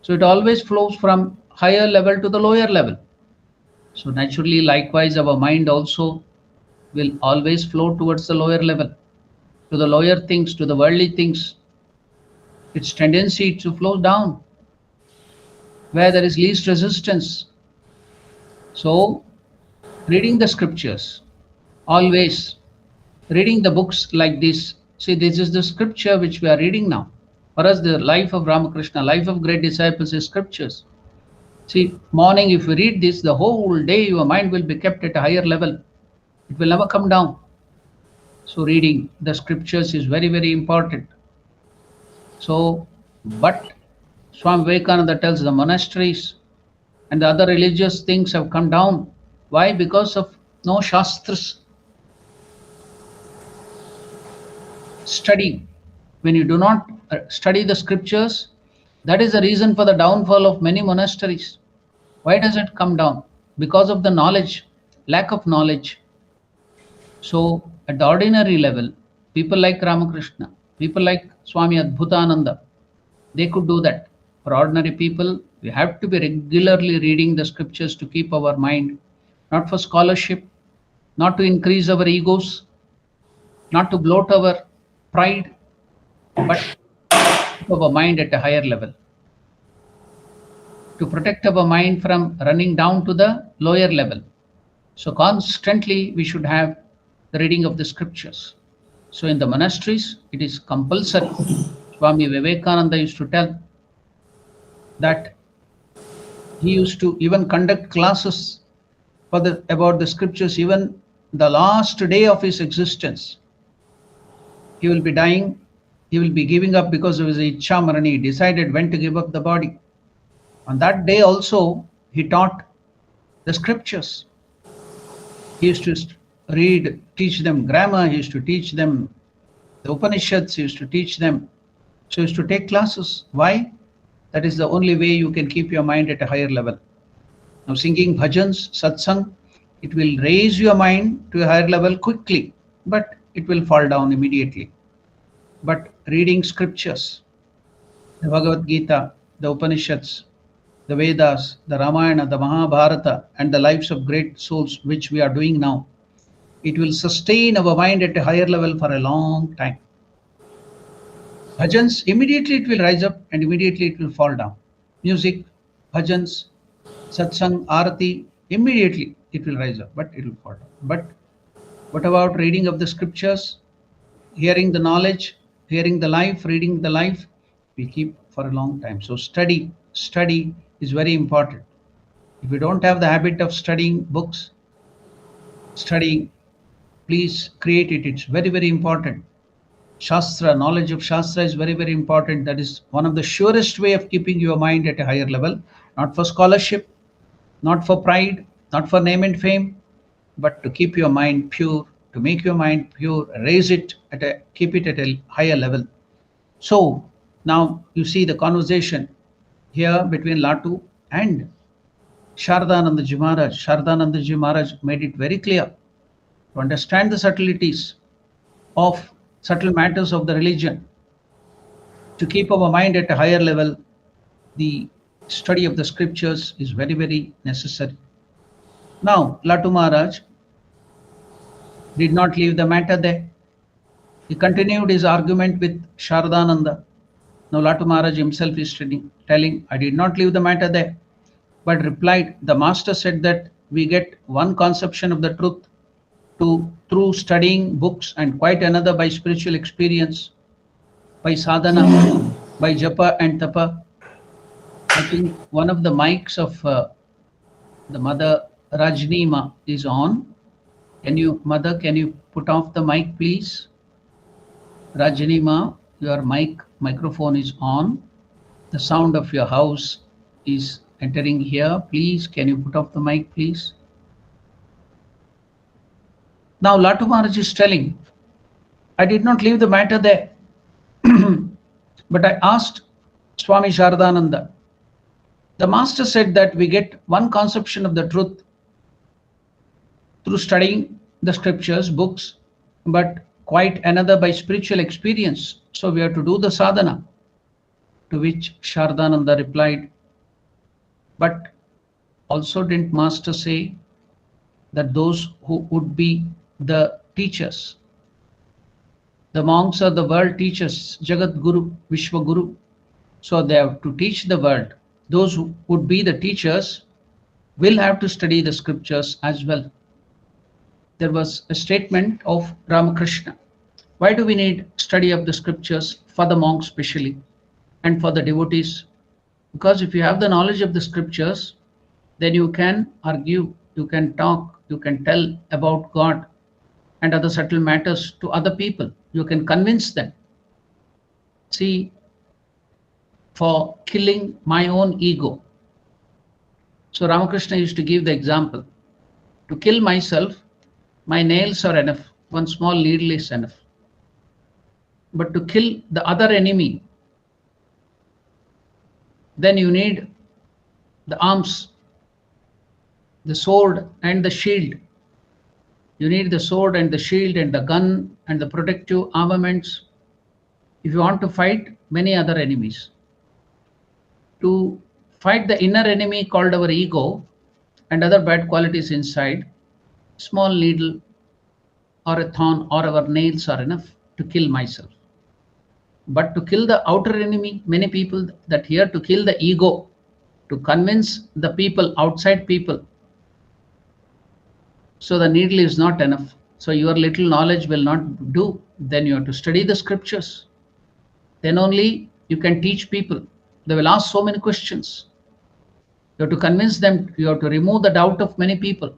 So it always flows from higher level to the lower level. So naturally, likewise, our mind also will always flow towards the lower level, to the lower things, to the worldly things. Its tendency to flow down where there is least resistance. So reading the scriptures, always reading the books like this. See, this is the scripture which we are reading now. For us, the life of Ramakrishna, life of great disciples is scriptures. See, morning, if you read this, the whole day your mind will be kept at a higher level. It will never come down. So reading the scriptures is very, very important. So, but Swami Vivekananda tells the monasteries and the other religious things have come down. Why? Because of no shastras. Study. When you do not study the scriptures, that is the reason for the downfall of many monasteries. Why does it come down? Because of the knowledge, lack of knowledge. So at the ordinary level, people like Ramakrishna, people like Swami Adbhutananda, they could do that. For ordinary people, we have to be regularly reading the scriptures to keep our mind, not for scholarship, not to increase our egos, not to bloat our pride, but keep our mind at a higher level. To protect our mind from running down to the lower level. So constantly we should have the reading of the scriptures. So in the monasteries, it is compulsory. Swami Vivekananda used to tell that he used to even conduct classes for about the scriptures, even the last day of his existence. He will be dying, he will be giving up because of his Ichha Marani. He decided when to give up the body. On that day also, he taught the scriptures. He used to teach them grammar, he used to teach them the Upanishads, he used to teach them So is to take classes. Why? That is the only way you can keep your mind at a higher level. Now singing bhajans, satsang, it will raise your mind to a higher level quickly, but it will fall down immediately. But reading scriptures, the Bhagavad Gita, the Upanishads, the Vedas, the Ramayana, the Mahabharata, and the lives of great souls, which we are doing now, it will sustain our mind at a higher level for a long time. Bhajans, immediately it will rise up and immediately it will fall down. Music, bhajans, satsang, arati, immediately it will rise up, but it will fall down. But what about reading of the scriptures, hearing the knowledge, hearing the life, reading the life? We keep for a long time. So study is very important. If you don't have the habit of studying books, studying, please create it. It's very, very important. Shastra, knowledge of Shastra is very, very important. That is one of the surest way of keeping your mind at a higher level, not for scholarship, not for pride, not for name and fame, but to keep your mind pure, to make your mind pure, raise it keep it at a higher level. So now you see the conversation here between Latu and Shardanandaji Maharaj. Shardanandaji Maharaj made it very clear to understand the subtleties of subtle matters of the religion, to keep our mind at a higher level. The study of the scriptures is very, very necessary. Now, Latu Maharaj did not leave the matter there. He continued his argument with Shardananda. Now, Latu Maharaj himself is telling, I did not leave the matter there, but replied, the master said that we get one conception of the truth through studying books, and quite another by spiritual experience, by sadhana, by japa and tapa. I think one of the mics of the mother Rajnima is on. Mother, can you put off the mic, please? Rajnima, your microphone is on. The sound of your house is entering here. Please, can you put off the mic, please? Now Latu Maharaj is telling, I did not leave the matter there, but I asked Swami Shardananda. The master said that we get one conception of the truth through studying the scriptures, books, but quite another by spiritual experience. So we have to do the sadhana. To which Shardananda replied, but also didn't master say that those who would be the teachers, the monks are the world teachers, Jagat Guru, Vishwa Guru. So they have to teach the world. Those who would be the teachers will have to study the scriptures as well. There was a statement of Ramakrishna. Why do we need study of the scriptures for the monks specially and for the devotees? Because if you have the knowledge of the scriptures, then you can argue, you can talk, you can tell about God and other subtle matters to other people. You can convince them. See, for killing my own ego. So Ramakrishna used to give the example. To kill myself, my nails are enough. One small needle is enough. But to kill the other enemy, then you need the arms, the sword and the shield. You need the sword and the shield and the gun and the protective armaments if you want to fight many other enemies. To fight the inner enemy called our ego and other bad qualities inside, small needle or a thorn or our nails are enough to kill myself. But to kill the outer enemy, many people that here to kill the ego, to convince the people, outside people. So the needle is not enough. So your little knowledge will not do. Then you have to study the scriptures. Then only you can teach people. They will ask so many questions. You have to convince them. You have to remove the doubt of many people.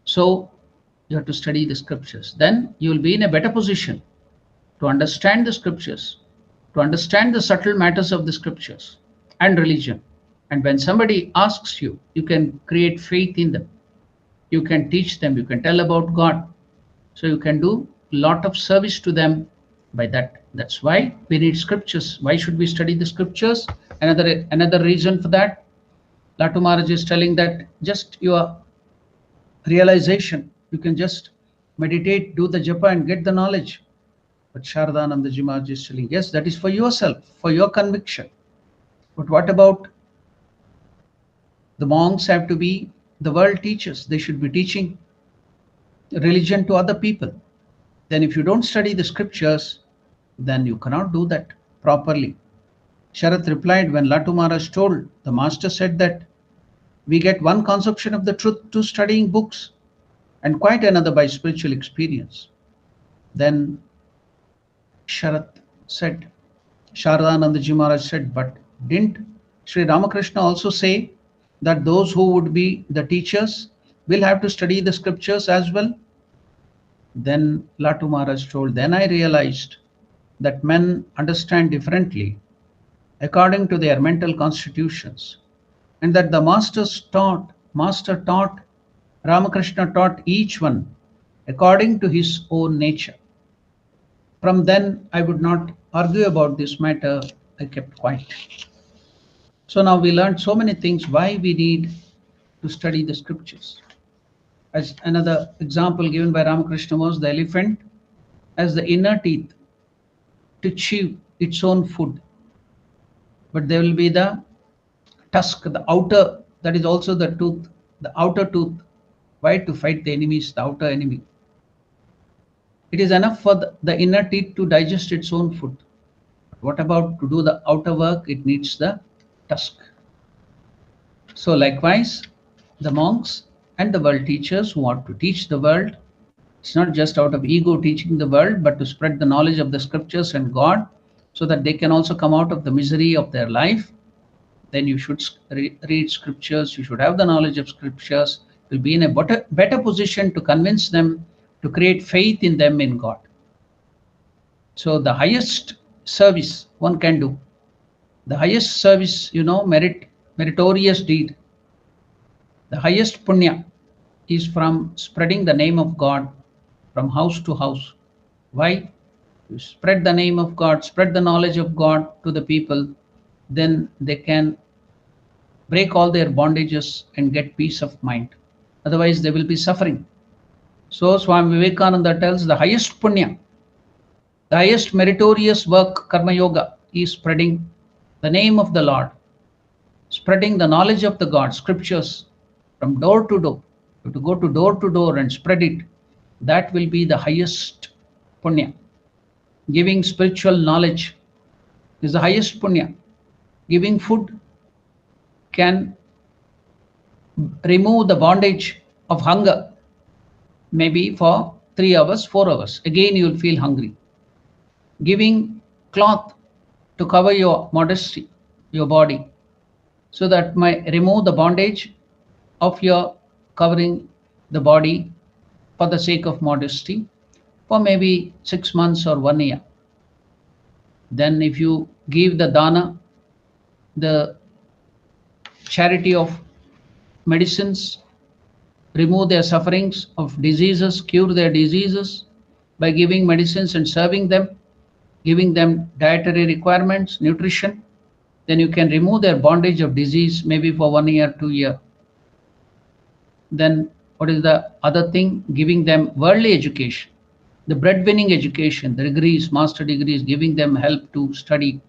So you have to study the scriptures. Then you will be in a better position to understand the scriptures, to understand the subtle matters of the scriptures and religion. And when somebody asks you, you can create faith in them. You can teach them, you can tell about God. So you can do a lot of service to them by that That's why we need scriptures. Why should we study the scriptures? Another reason for that, Latu Maharaj is telling that just your realization, you can just meditate, do the japa and get the knowledge. But Sharadananda Ji Maharaj is telling, yes, that is for yourself, for your conviction. But what about the monks? Have to be the world teachers. They should be teaching religion to other people. Then if you don't study the scriptures, then you cannot do that properly. Sharat replied, when Latu Maharaj told, the master said that we get one conception of the truth to studying books and quite another by spiritual experience. Then Sharat said, Sharadananda Ji Maharaj said, but didn't Sri Ramakrishna also say that those who would be the teachers will have to study the scriptures as well? Then Latu Maharaj told, then I realized that men understand differently according to their mental constitutions, and that the master taught, Ramakrishna taught each one according to his own nature. From then I would not argue about this matter. I kept quiet. So now we learned so many things why we need to study the scriptures. As another example given by Ramakrishna was the elephant has the inner teeth to chew its own food, but there will be the tusk, the outer, that is also the tooth, the outer tooth. Why? To fight the enemies, the outer enemy. It is enough for the inner teeth to digest its own food. What about to do the outer work? It needs the tusk. So likewise, the monks and the world teachers who want to teach the world, it's not just out of ego teaching the world, but to spread the knowledge of the scriptures and God, so that they can also come out of the misery of their life. Then you should read scriptures, you should have the knowledge of scriptures. You'll be in a better position to convince them, to create faith in them, in God. So the highest service one can do, the highest service, meritorious deed, the highest punya is from spreading the name of God from house to house. Why? You spread the name of God, spread the knowledge of God to the people, then they can break all their bondages and get peace of mind. Otherwise, they will be suffering. So Swami Vivekananda tells the highest punya, the highest meritorious work, karma yoga, is spreading the name of the Lord, spreading the knowledge of the God, scriptures from door to door. You have to go to door and spread it. That will be the highest punya. Giving spiritual knowledge is the highest punya. Giving food can remove the bondage of hunger, maybe for 3 hours, 4 hours. Again, you will feel hungry. Giving cloth to cover your modesty, your body, so that might remove the bondage of your covering the body for the sake of modesty for maybe 6 months or 1 year. Then if you give the dana, the charity of medicines, remove their sufferings of diseases, cure their diseases by giving medicines and serving them, giving them dietary requirements, nutrition, then you can remove their bondage of disease maybe for 1 year, 2 years. Then what is the other thing? Giving them worldly education, the breadwinning education, the degrees, master degrees, giving them help to study,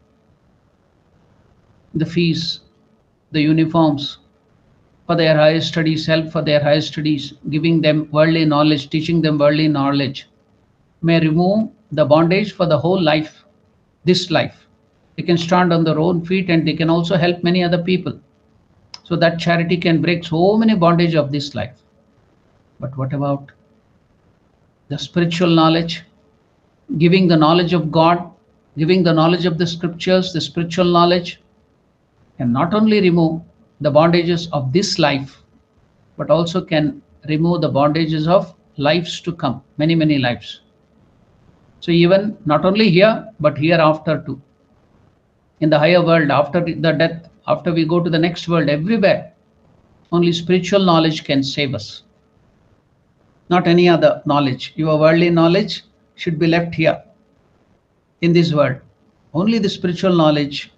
the fees, the uniforms for their higher studies, help for their higher studies, giving them worldly knowledge, teaching them worldly knowledge, may remove the bondage for the whole life, this life. They can stand on their own feet and they can also help many other people. So that charity can break so many bondage of this life. But what about the spiritual knowledge? Giving the knowledge of God, giving the knowledge of the scriptures, the spiritual knowledge can not only remove the bondages of this life, but also can remove the bondages of lives to come, many, many lives. So even not only here, but hereafter too. In the higher world, after the death, after we go to the next world, everywhere, only spiritual knowledge can save us. Not any other knowledge. Your worldly knowledge should be left here. in this world. Only the spiritual knowledge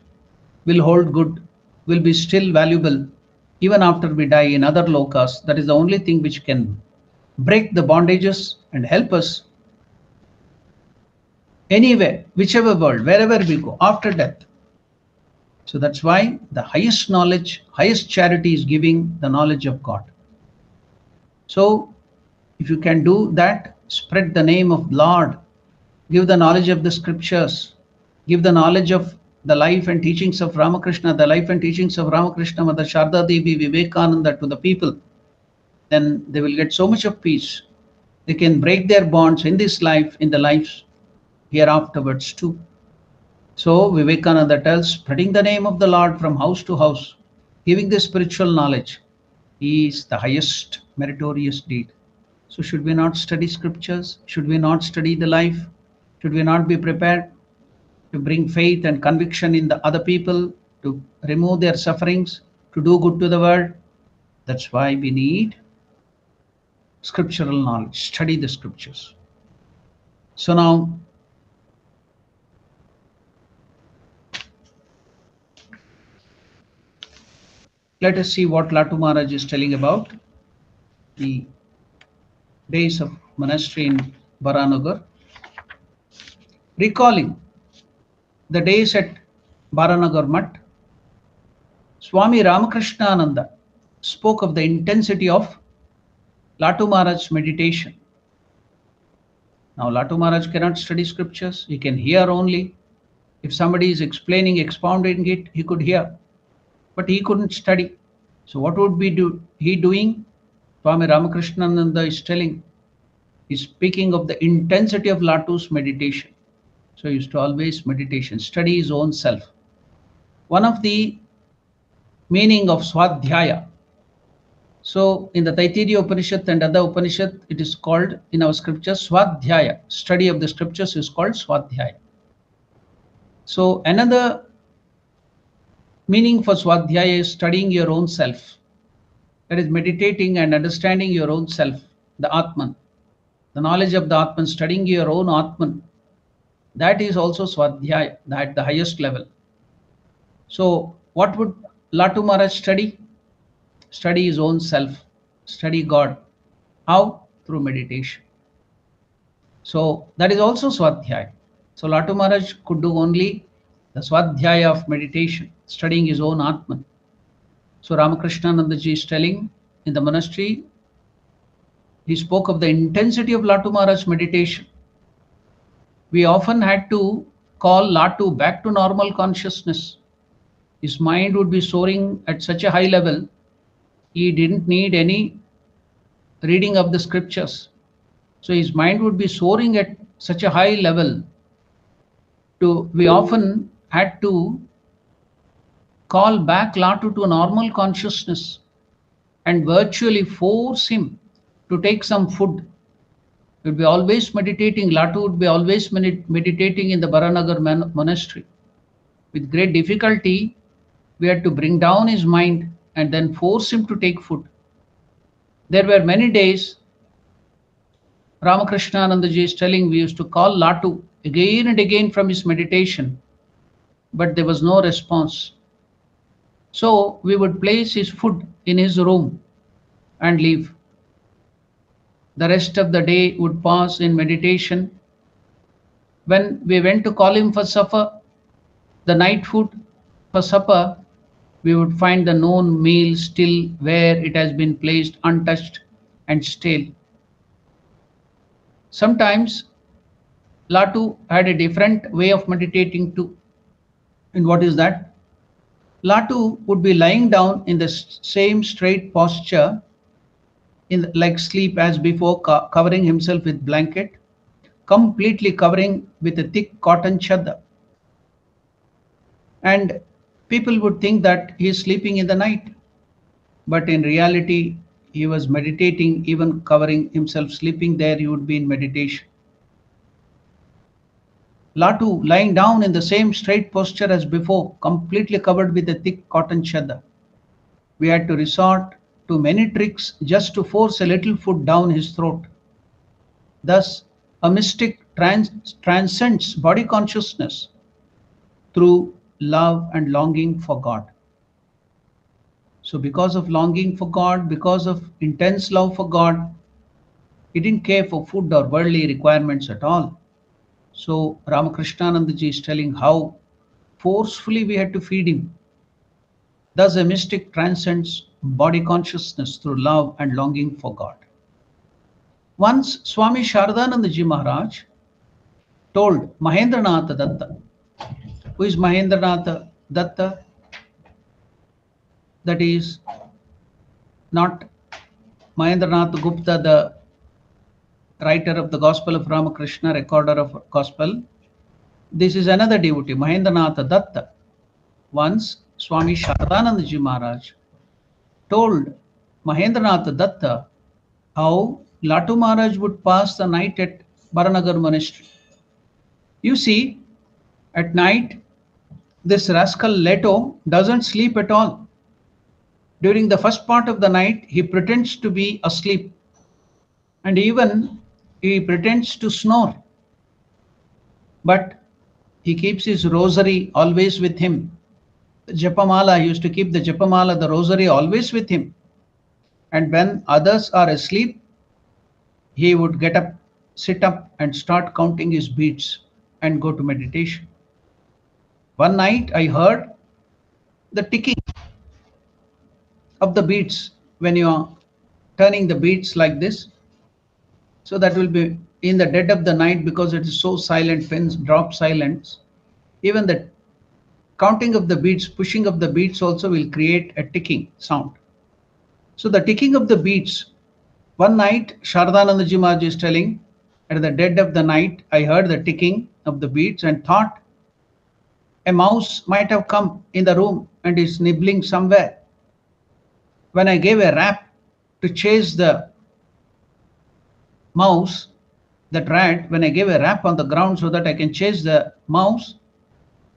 will hold good, will be still valuable even after we die in other lokas. That is the only thing which can break the bondages and help us anywhere, whichever world, wherever we go after death. So that's why the highest knowledge, highest charity is giving the knowledge of God. So if you can do that, spread the name of Lord, give the knowledge of the scriptures, give the knowledge of the life and teachings of Ramakrishna, the life and teachings of Ramakrishna, Mother Sharda Devi, Vivekananda to the people, then they will get so much of peace. They can break their bonds in this life, in the lives hereafterwards too. So Vivekananda tells, spreading the name of the Lord from house to house, giving the spiritual knowledge is the highest meritorious deed. So should we not study scriptures? Should we not study the life? Should we not be prepared to bring faith and conviction in the other people, to remove their sufferings, to do good to the world? That's why we need scriptural knowledge, study the scriptures. So now, let us see what Latu Maharaj is telling about the days of monastery in Baranagar. Recalling the days at Baranagar Mutt, Swami Ramakrishna spoke of the intensity of Latu Maharaj's meditation. Now Latu Maharaj cannot study scriptures, he can hear only. If somebody is explaining, expounding it, he could hear, but he couldn't study. So what would he doing? Swami Ramakrishna is telling, he's speaking of the intensity of Latu's meditation. So he used to always meditation, study his own self. One of the meaning of Swadhyaya. So in the Taittiriya Upanishad and other Upanishad, it is called in our scriptures Swadhyaya. Study of the scriptures is called Swadhyaya. So another meaning for Swadhyaya is studying your own self. That is meditating and understanding your own self, the Atman. The knowledge of the Atman, studying your own Atman. That is also Swadhyaya, at the highest level. So what would Latu Maharaj study? Study his own self, study God. How? Through meditation. So that is also Swadhyaya. So Latu Maharaj could do only the Swadhyaya of meditation, studying his own Atman. So Ramakrishna Nandaji is telling in the monastery, he spoke of the intensity of Latu Maharaj's meditation. We often had to call Latu back to normal consciousness. His mind would be soaring at such a high level, he didn't need any reading of the scriptures. So his mind would be soaring at such a high level. We often had to call back Latu to normal consciousness and virtually force him to take some food. He would be always meditating. Latu would be always meditating in the Baranagar monastery. With great difficulty, we had to bring down his mind and then force him to take food. There were many days, Ramakrishna Nandaji is telling, we used to call Latu again and again from his meditation, but there was no response. So we would place his food in his room and leave. The rest of the day would pass in meditation. When we went to call him for supper, the night food for supper, we would find the known meal still where it has been placed, untouched and stale. Sometimes Latu had a different way of meditating too. And what is that? Latu would be lying down in the same straight posture, like sleep as before, covering himself with blanket, completely covering with a thick cotton chadar. And people would think that he is sleeping in the night, but in reality, he was meditating, even covering himself, sleeping there, he would be in meditation. Latu lying down in the same straight posture as before, completely covered with a thick cotton chadar. We had to resort to many tricks just to force a little food down his throat. Thus, a mystic transcends body consciousness through love and longing for God. So because of longing for God, because of intense love for God, he didn't care for food or worldly requirements at all. So Ramakrishnanandaji is telling how forcefully we had to feed him. Thus a mystic transcends body consciousness through love and longing for God. Once Swami Sharadanandaji Maharaj told Mahendranatha Datta. Who is Mahendranatha Datta? That is not Mahendranath Gupta, the writer of the Gospel of Ramakrishna, recorder of Gospel. This is another devotee, Mahendranatha Datta. Once Swami Sharadanandaji Maharaj told Mahendranatha Datta how Latu Maharaj would pass the night at Baranagar monastery. You see, at night, this rascal Leto doesn't sleep at all. During the first part of the night, he pretends to be asleep, and even he pretends to snore. But he keeps his rosary always with him. The Japamala, he used to keep the Japamala, the rosary always with him. And when others are asleep, he would get up, sit up, and start counting his beads and go to meditation. One night I heard the ticking of the beads when you are turning the beads like this. So that will be in the dead of the night, because it is so silent, pins drop silence. Even the counting of the beads, pushing of the beads also will create a ticking sound. So the ticking of the beads, one night Sharadanandaji Maharaj is telling, at the dead of the night I heard the ticking of the beads and thought a mouse might have come in the room and is nibbling somewhere. When I gave a rap to chase the mouse, that rat, when I gave a rap on the ground so that I can chase the mouse,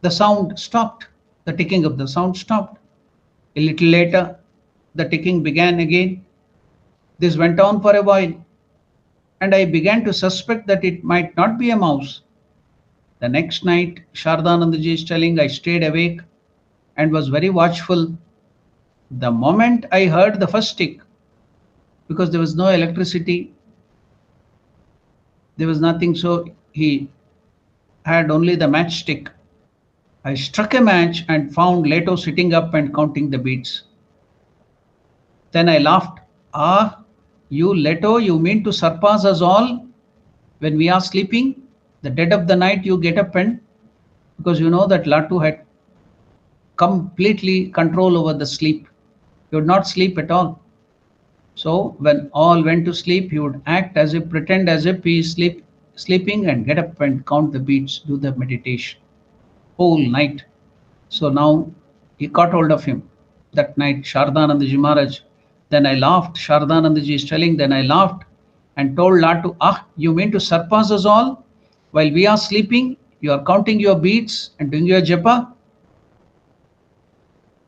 the sound stopped. The ticking of the sound stopped. A little later, the ticking began again. This went on for a while, and I began to suspect that it might not be a mouse. The next night, Sharadanandaji is telling, I stayed awake and was very watchful. The moment I heard the first tick, because there was no electricity, there was nothing, so he had only the matchstick. I struck a match and found Leto sitting up and counting the beads. Then I laughed. Ah, you Leto, you mean to surpass us all when we are sleeping? The dead of the night you get up, and because you know that Latu had completely control over the sleep. He would not sleep at all. So when all went to sleep, he would act as if, pretend as if he is sleeping and get up and count the beads, do the meditation whole night. So now he caught hold of him that night, Sharadanandaji Maharaj. Then I laughed. Sharadanandaji is telling, then I laughed and told Latu, ah, you mean to surpass us all? While we are sleeping, you are counting your beads and doing your japa?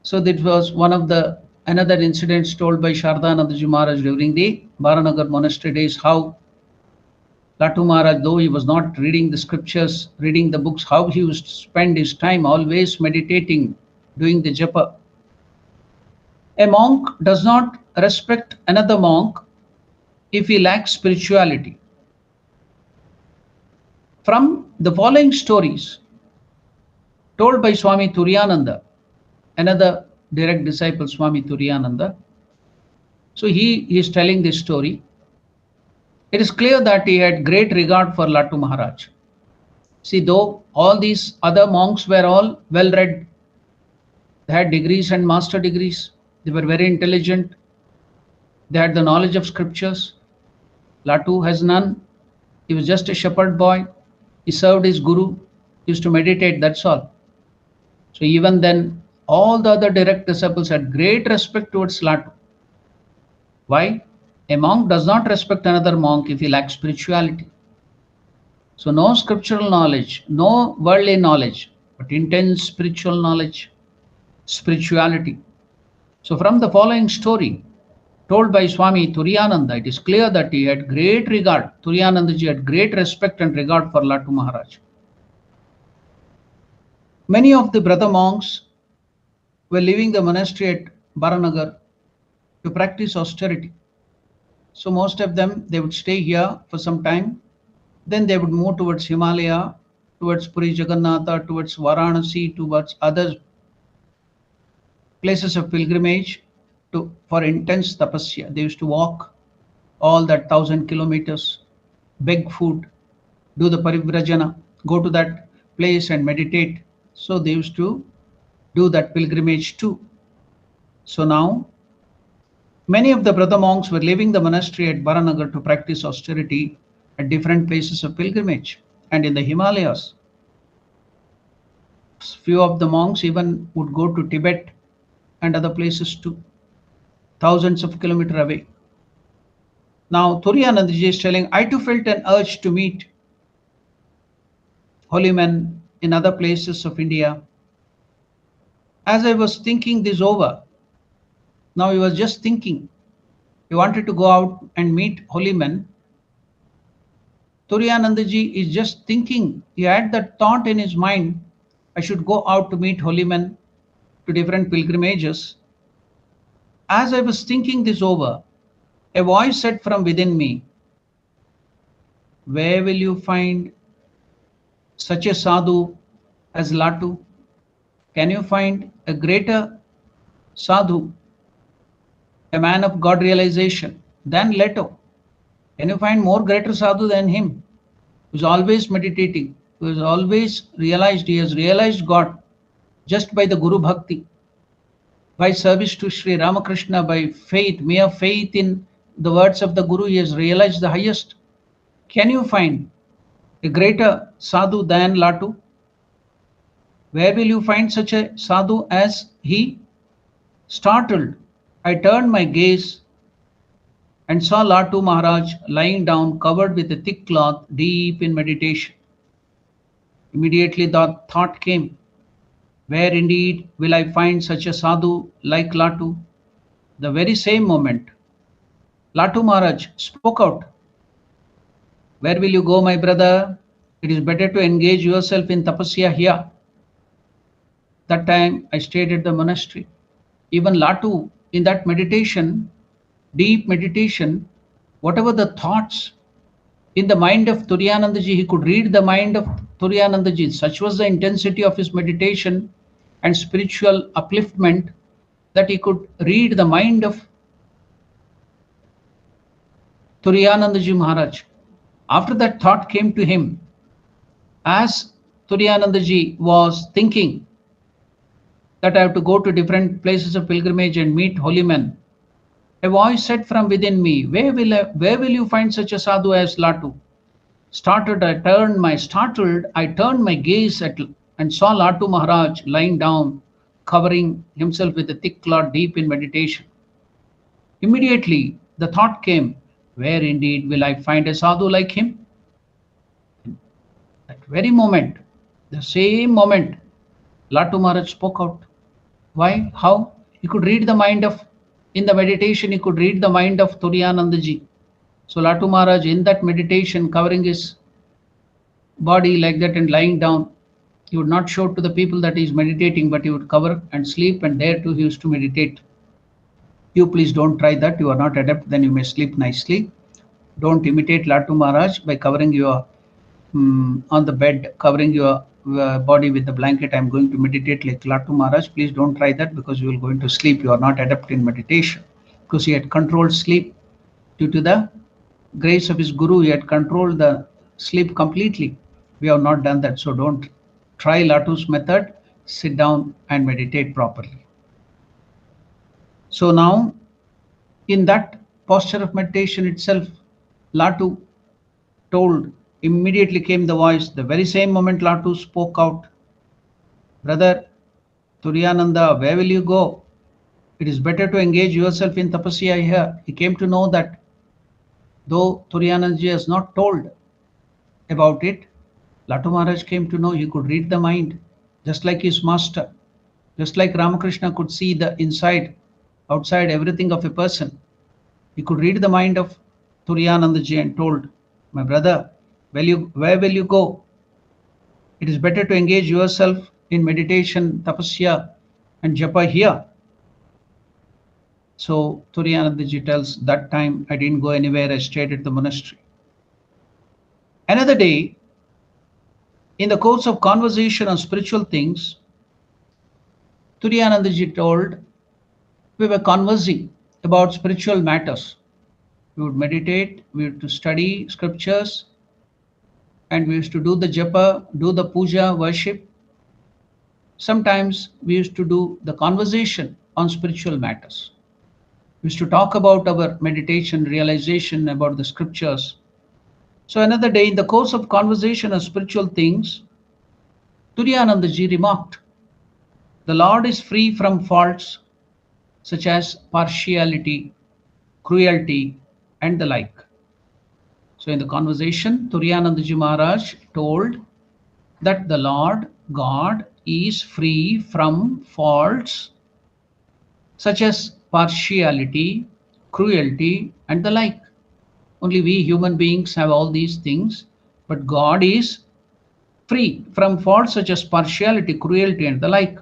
So that was one of the another incidents told by Sharadanandaji Maharaj during the Baranagar monastery days, how Latu Maharaj, though he was not reading the scriptures, reading the books, how he used to spend his time always meditating, doing the japa. A monk does not respect another monk if he lacks spirituality. From the following stories told by Swami Turiyananda, another direct disciple, Swami Turiyananda. So he is telling this story. It is clear that he had great regard for Latu Maharaj. See, though all these other monks were all well read, they had degrees and master degrees, they were very intelligent, they had the knowledge of scriptures. Latu has none. He was just a shepherd boy. He served his guru, he used to meditate, that's all. So even then, all the other direct disciples had great respect towards Latu. Why? A monk does not respect another monk if he lacks spirituality. So no scriptural knowledge, no worldly knowledge, but intense spiritual knowledge, spirituality. So from the following story, told by Swami Turiyananda. It is clear that he had great regard, Turiyanandaji had great respect and regard for Latu Maharaj. Many of the brother monks were leaving the monastery at Baranagar to practice austerity. So most of them, they would stay here for some time. Then they would move towards Himalaya, towards Puri Jagannatha, towards Varanasi, towards other places of pilgrimage for intense tapasya. They used to walk all that 1,000 kilometers, beg food, do the parivrajana, go to that place and meditate. So they used to do that pilgrimage too. So now, many of the brother monks were leaving the monastery at Baranagar to practice austerity at different places of pilgrimage and in the Himalayas. Few of the monks even would go to Tibet and other places too, thousands of kilometers away. Now, Turiyanandaji is telling, I too felt an urge to meet holy men in other places of India. As I was thinking this over, now he was just thinking, he wanted to go out and meet holy men. Turiyanandaji is just thinking, he had that thought in his mind, I should go out to meet holy men to different pilgrimages. As I was thinking this over, a voice said from within me, where will you find such a sadhu as Latu? Can you find a greater sadhu, a man of God realization than Leto? Can you find more greater sadhu than him? Who's always meditating, who has always realized, he has realized God just by the Guru Bhakti, by service to Sri Ramakrishna, by faith, mere faith in the words of the Guru, he has realized the highest. Can you find a greater sadhu than Latu? Where will you find such a sadhu as he? Startled, I turned my gaze and saw Latu Maharaj lying down, covered with a thick cloth, deep in meditation. Immediately the thought came, where indeed will I find such a sadhu like Latu? The very same moment, Latu Maharaj spoke out, where will you go, my brother? It is better to engage yourself in tapasya here. That time I stayed at the monastery. Even Latu, in that meditation, deep meditation, whatever the thoughts in the mind of Turiyanandaji, he could read the mind of Turiyanandaji. Such was the intensity of his meditation and spiritual upliftment that he could read the mind of Turiyanandaji Maharaj. After that thought came to him, as Turiyanandaji was thinking that I have to go to different places of pilgrimage and meet holy men, a voice said from within me, where will you find such a sadhu as Latu? Startled, I turned my gaze and saw Latu Maharaj lying down, covering himself with a thick cloth, deep in meditation. Immediately, the thought came, where indeed will I find a sadhu like him? That very moment, the same moment, Latu Maharaj spoke out. Why? How? He could read the mind of, in the meditation, he could read the mind of Turiyanandaji. So Latu Maharaj, in that meditation, covering his body like that and lying down, he would not show to the people that he is meditating, but he would cover and sleep, and there too he used to meditate. You please don't try that. You are not adept, then you may sleep nicely. Don't imitate Latu Maharaj by covering your, on the bed, covering your body with the blanket. I'm going to meditate like Latu Maharaj. Please don't try that, because you will go into sleep. You are not adept in meditation, because he had controlled sleep due to the grace of his Guru. He had controlled the sleep completely. We have not done that. So don't try Latu's method. Sit down and meditate properly. So now, in that posture of meditation itself, Latu told, immediately came the voice. The very same moment Latu spoke out, brother Turiyananda, where will you go? It is better to engage yourself in tapasya here. He came to know that though Turiyanandaji has not told about it, Latu Maharaj came to know he could read the mind, just like his master. Just like Ramakrishna could see the inside, outside, everything of a person. He could read the mind of Turiyanandaji and told, my brother, where will you go? It is better to engage yourself in meditation, tapasya, and japa here. So Turiyanandaji tells, that time I didn't go anywhere, I stayed at the monastery. Another day, in the course of conversation on spiritual things, Turiyanandaji told, we were conversing about spiritual matters. We would meditate, we used to study scriptures, and we used to do the japa, do the puja, worship. Sometimes we used to do the conversation on spiritual matters. We used to talk about our meditation, realization about the scriptures. So another day, in the course of conversation on spiritual things, Turiyanandaji remarked, the Lord is free from faults such as partiality, cruelty, and the like. So in the conversation, Turiyanandaji Maharaj told that the Lord God is free from faults such as partiality, cruelty, and the like. Only we human beings have all these things, but God is free from faults such as partiality, cruelty, and the like.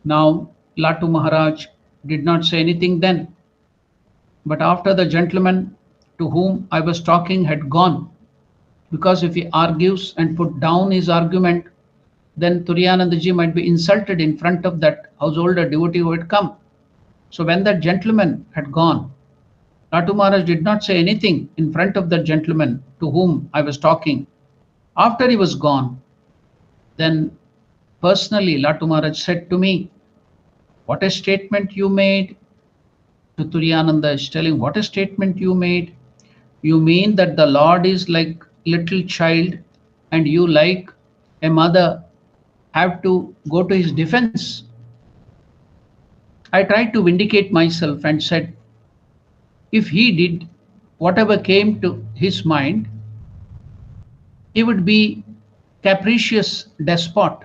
Now, Latu Maharaj did not say anything then, but after the gentleman to whom I was talking had gone, because if he argues and put down his argument, then Turiyanandaji might be insulted in front of that householder devotee who had come. So when that gentleman had gone, Latu Maharaj did not say anything in front of that gentleman to whom I was talking. After he was gone, then personally Latu Maharaj said to me, what a statement you made. To Turiyananda is telling, what a statement you made. You mean that the Lord is like little child and you, like a mother, have to go to his defense. I tried to vindicate myself and said, if he did whatever came to his mind, he would be capricious despot.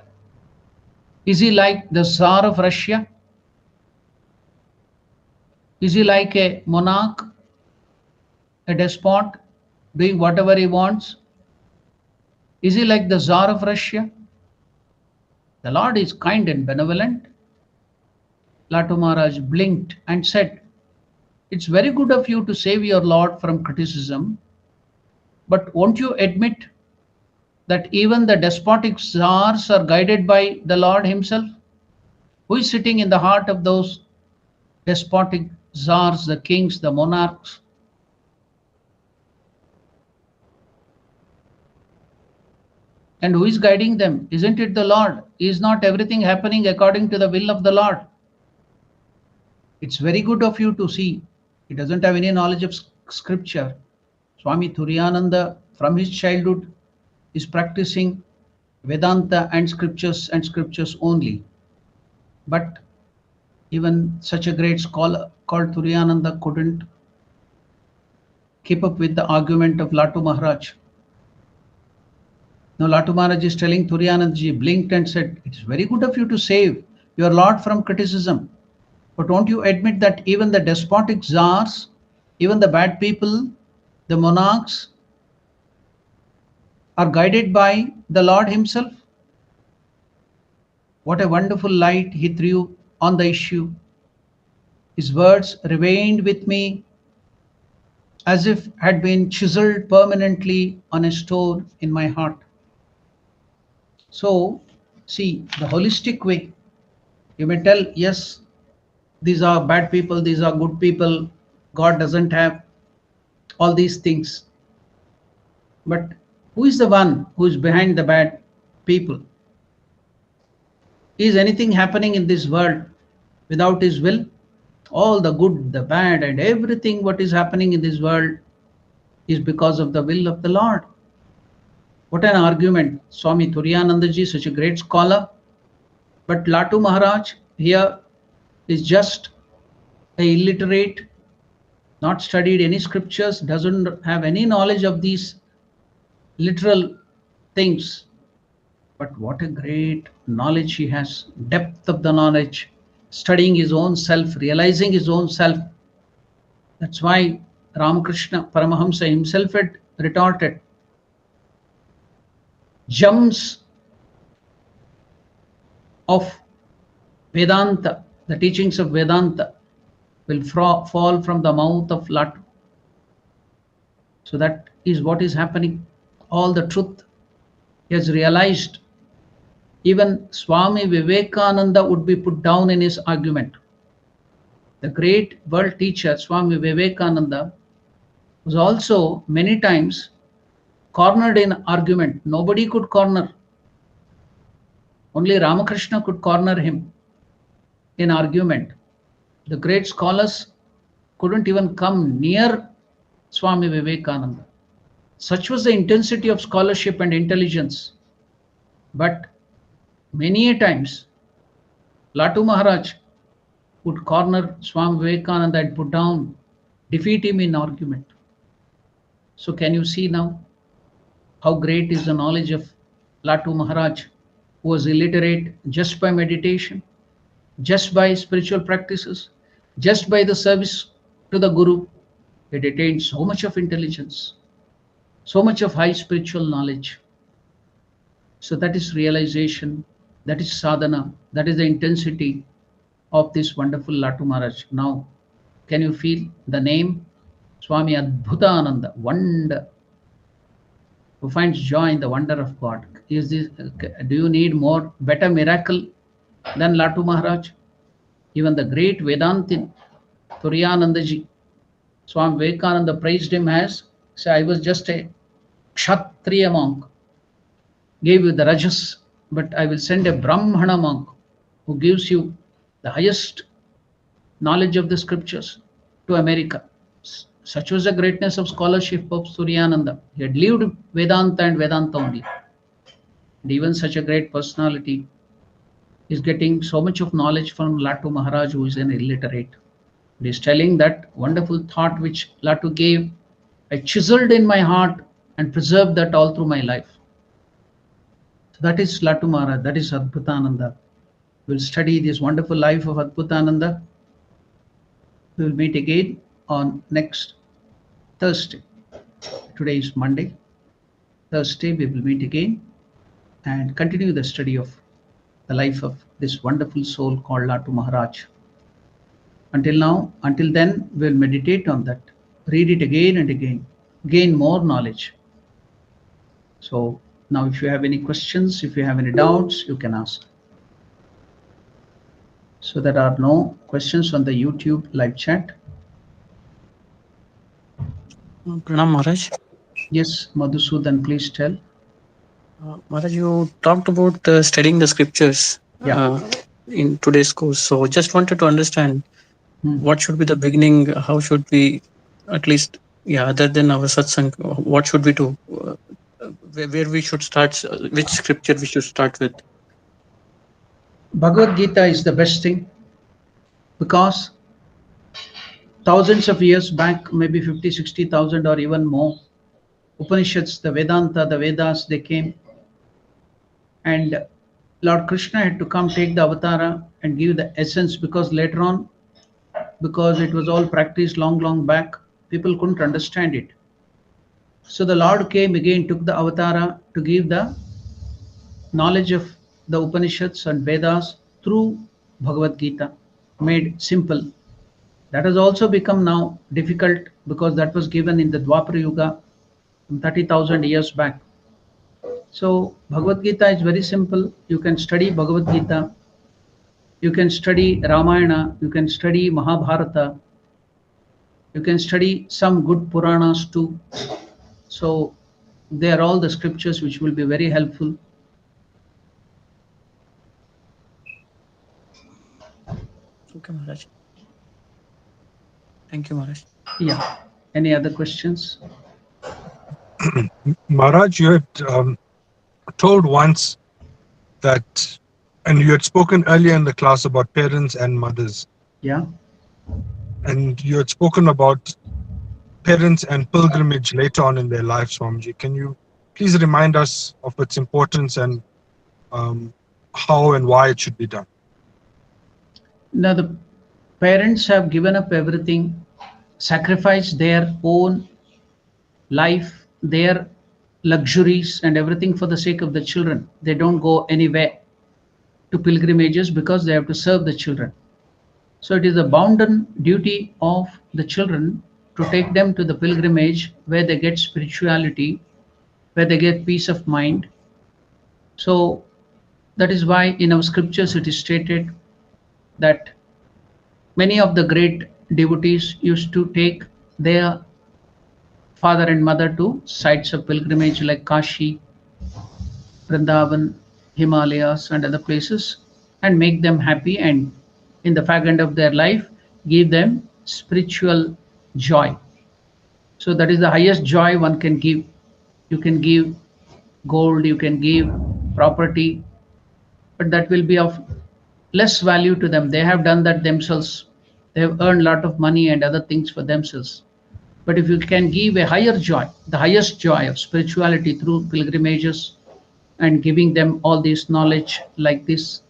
Is he like the Tsar of Russia? Is he like a monarch, a despot, doing whatever he wants? Is he like the Tsar of Russia? The Lord is kind and benevolent. Latu Maharaj blinked and said, it's very good of you to save your Lord from criticism, but won't you admit that even the despotic Tsars are guided by the Lord himself? Who is sitting in the heart of those despotic Tsars, the kings, the monarchs? And who is guiding them? Isn't it the Lord? Is not everything happening according to the will of the Lord? It's very good of you to see. He doesn't have any knowledge of scripture. Swami Turiyananda, from his childhood, is practicing Vedanta and scriptures only. But even such a great scholar called Turiyananda couldn't keep up with the argument of Latu Maharaj. Now Latu Maharaj is telling Turiyanandaji, blinked and said, it's very good of you to save your Lord from criticism. But won't you admit that even the despotic czars, even the bad people, the monarchs, are guided by the Lord himself? What a wonderful light he threw on the issue. His words remained with me as if had been chiseled permanently on a stone in my heart. So, see, the holistic way, you may tell, yes, these are bad people, these are good people, God doesn't have all these things. But who is the one who is behind the bad people? Is anything happening in this world without his will? All the good, the bad, and everything what is happening in this world is because of the will of the Lord. What an argument. Swami Turiyanandaji, such a great scholar. But Latu Maharaj here is just an illiterate, not studied any scriptures, doesn't have any knowledge of these literal things. But what a great knowledge he has, depth of the knowledge, studying his own self, realizing his own self. That's why Ramakrishna Paramahamsa himself had retorted, gems of Vedanta, the teachings of Vedanta, will fall from the mouth of Latu. So that is what is happening. All the truth he has realized. Even Swami Vivekananda would be put down in his argument. The great world teacher Swami Vivekananda was also many times cornered in argument. Nobody could corner. Only Ramakrishna could corner him in argument. The great scholars couldn't even come near Swami Vivekananda. Such was the intensity of scholarship and intelligence. But many a times, Latu Maharaj would corner Swami Vivekananda and put down, defeat him in argument. So can you see now how great is the knowledge of Latu Maharaj, who was illiterate just by meditation, just by spiritual practices, just by the service to the Guru. He attained so much of intelligence, so much of high spiritual knowledge. So that is realization, that is sadhana, that is the intensity of this wonderful Latu Maharaj. Now, can you feel the name? Swami Adbhutananda, wonder, who finds joy in the wonder of God. Is this? Do you need more, better miracle than Latu Maharaj? Even the great Vedantin, Turiyanandaji, Swami Vivekananda praised him as, say, I was just a Kshatriya monk, gave you the Rajas, but I will send a Brahmana monk who gives you the highest knowledge of the scriptures to America. Such was the greatness of scholarship of Suryananda. He had lived Vedanta and Vedanta only. And even such a great personality is getting so much of knowledge from Latu Maharaj, who is an illiterate. He is telling that wonderful thought which Latu gave, I chiseled in my heart and preserved that all through my life. So that is Latu Maharaj, that is Adbhutananda. We will study this wonderful life of Adbhutananda. We will meet again on next Thursday. Today is Monday. Thursday we will meet again and continue the study of the life of this wonderful soul called Latu Maharaj. Until then, we'll meditate on that, read it again and again, gain more knowledge. So now if you have any questions, if you have any doubts, you can ask. So there are no questions on the YouTube live chat. Pranam Maharaj. Yes, Madhusudan, please tell. Maharaj, you talked about studying the scriptures in today's course. So just wanted to understand what should be the beginning, how should we, at least, other than our satsang, what should we do? Where we should start, which scripture we should start with? Bhagavad Gita is the best thing, because thousands of years back, maybe 50, 60,000 or even more, Upanishads, the Vedanta, the Vedas, they came, and Lord Krishna had to come take the avatara and give the essence, because later on, because it was all practiced long back, people couldn't understand it. So the Lord came again, took the avatara to give the knowledge of the Upanishads and Vedas through Bhagavad Gita, made simple. That has also become now difficult, because that was given in the Dwapara Yuga 30,000 years back. So Bhagavad Gita is very simple. You can study Bhagavad Gita, you can study Ramayana, you can study Mahabharata, you can study some good Puranas too. So they are all the scriptures which will be very helpful. Okay, Maharaj. Thank you, Maharaj. Yeah. Any other questions? Maharaj, you had told once that, and you had spoken earlier in the class about parents and mothers. Yeah. And you had spoken about parents and pilgrimage later on in their lives, Swamiji. Can you please remind us of its importance and how and why it should be done? Now the parents have given up everything sacrifice their own life, their luxuries and everything for the sake of the children. They don't go anywhere to pilgrimages because they have to serve the children. So it is a bounden duty of the children to take them to the pilgrimage where they get spirituality, where they get peace of mind. So that is why in our scriptures it is stated that many of the great devotees used to take their father and mother to sites of pilgrimage like Kashi, Vrindavan, Himalayas, and other places, and make them happy, and in the fag end of their life, give them spiritual joy. So that is the highest joy one can give. You can give gold, you can give property, but that will be of less value to them. They have done that themselves. They have earned a lot of money and other things for themselves. But if you can give a higher joy, the highest joy of spirituality through pilgrimages and giving them all this knowledge like this,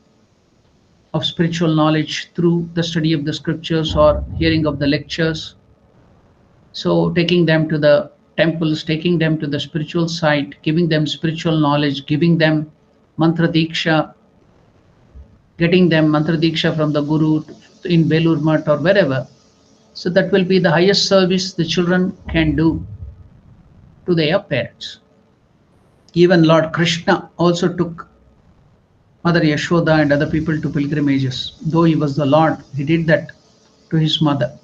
of spiritual knowledge through the study of the scriptures or hearing of the lectures. So taking them to the temples, taking them to the spiritual side, giving them spiritual knowledge, giving them mantra diksha, getting them mantra diksha from the guru in Belur Math or wherever. So that will be the highest service the children can do to their parents. Even Lord Krishna also took Mother Yashoda and other people to pilgrimages. Though he was the Lord, he did that to his mother.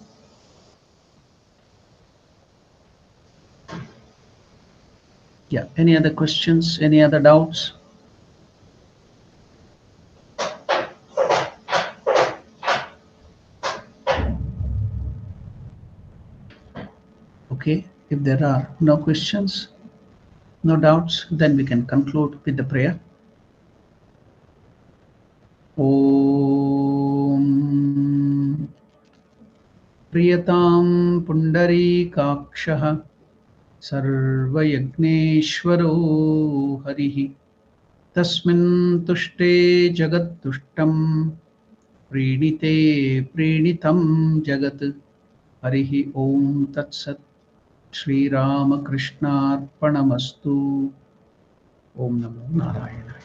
Yeah, any other questions? Any other doubts? Okay, if there are no questions, no doubts, then we can conclude with the prayer. Om Priyatam Pundarikakshaha Sarvayagneshwaro Harihi Tasmin Tushte Jagat Tushtam Prinite Prinitam Jagat Harihi Om Tat Sat Sri Ramakrishna Arpanamastu. Om Namo Narayana.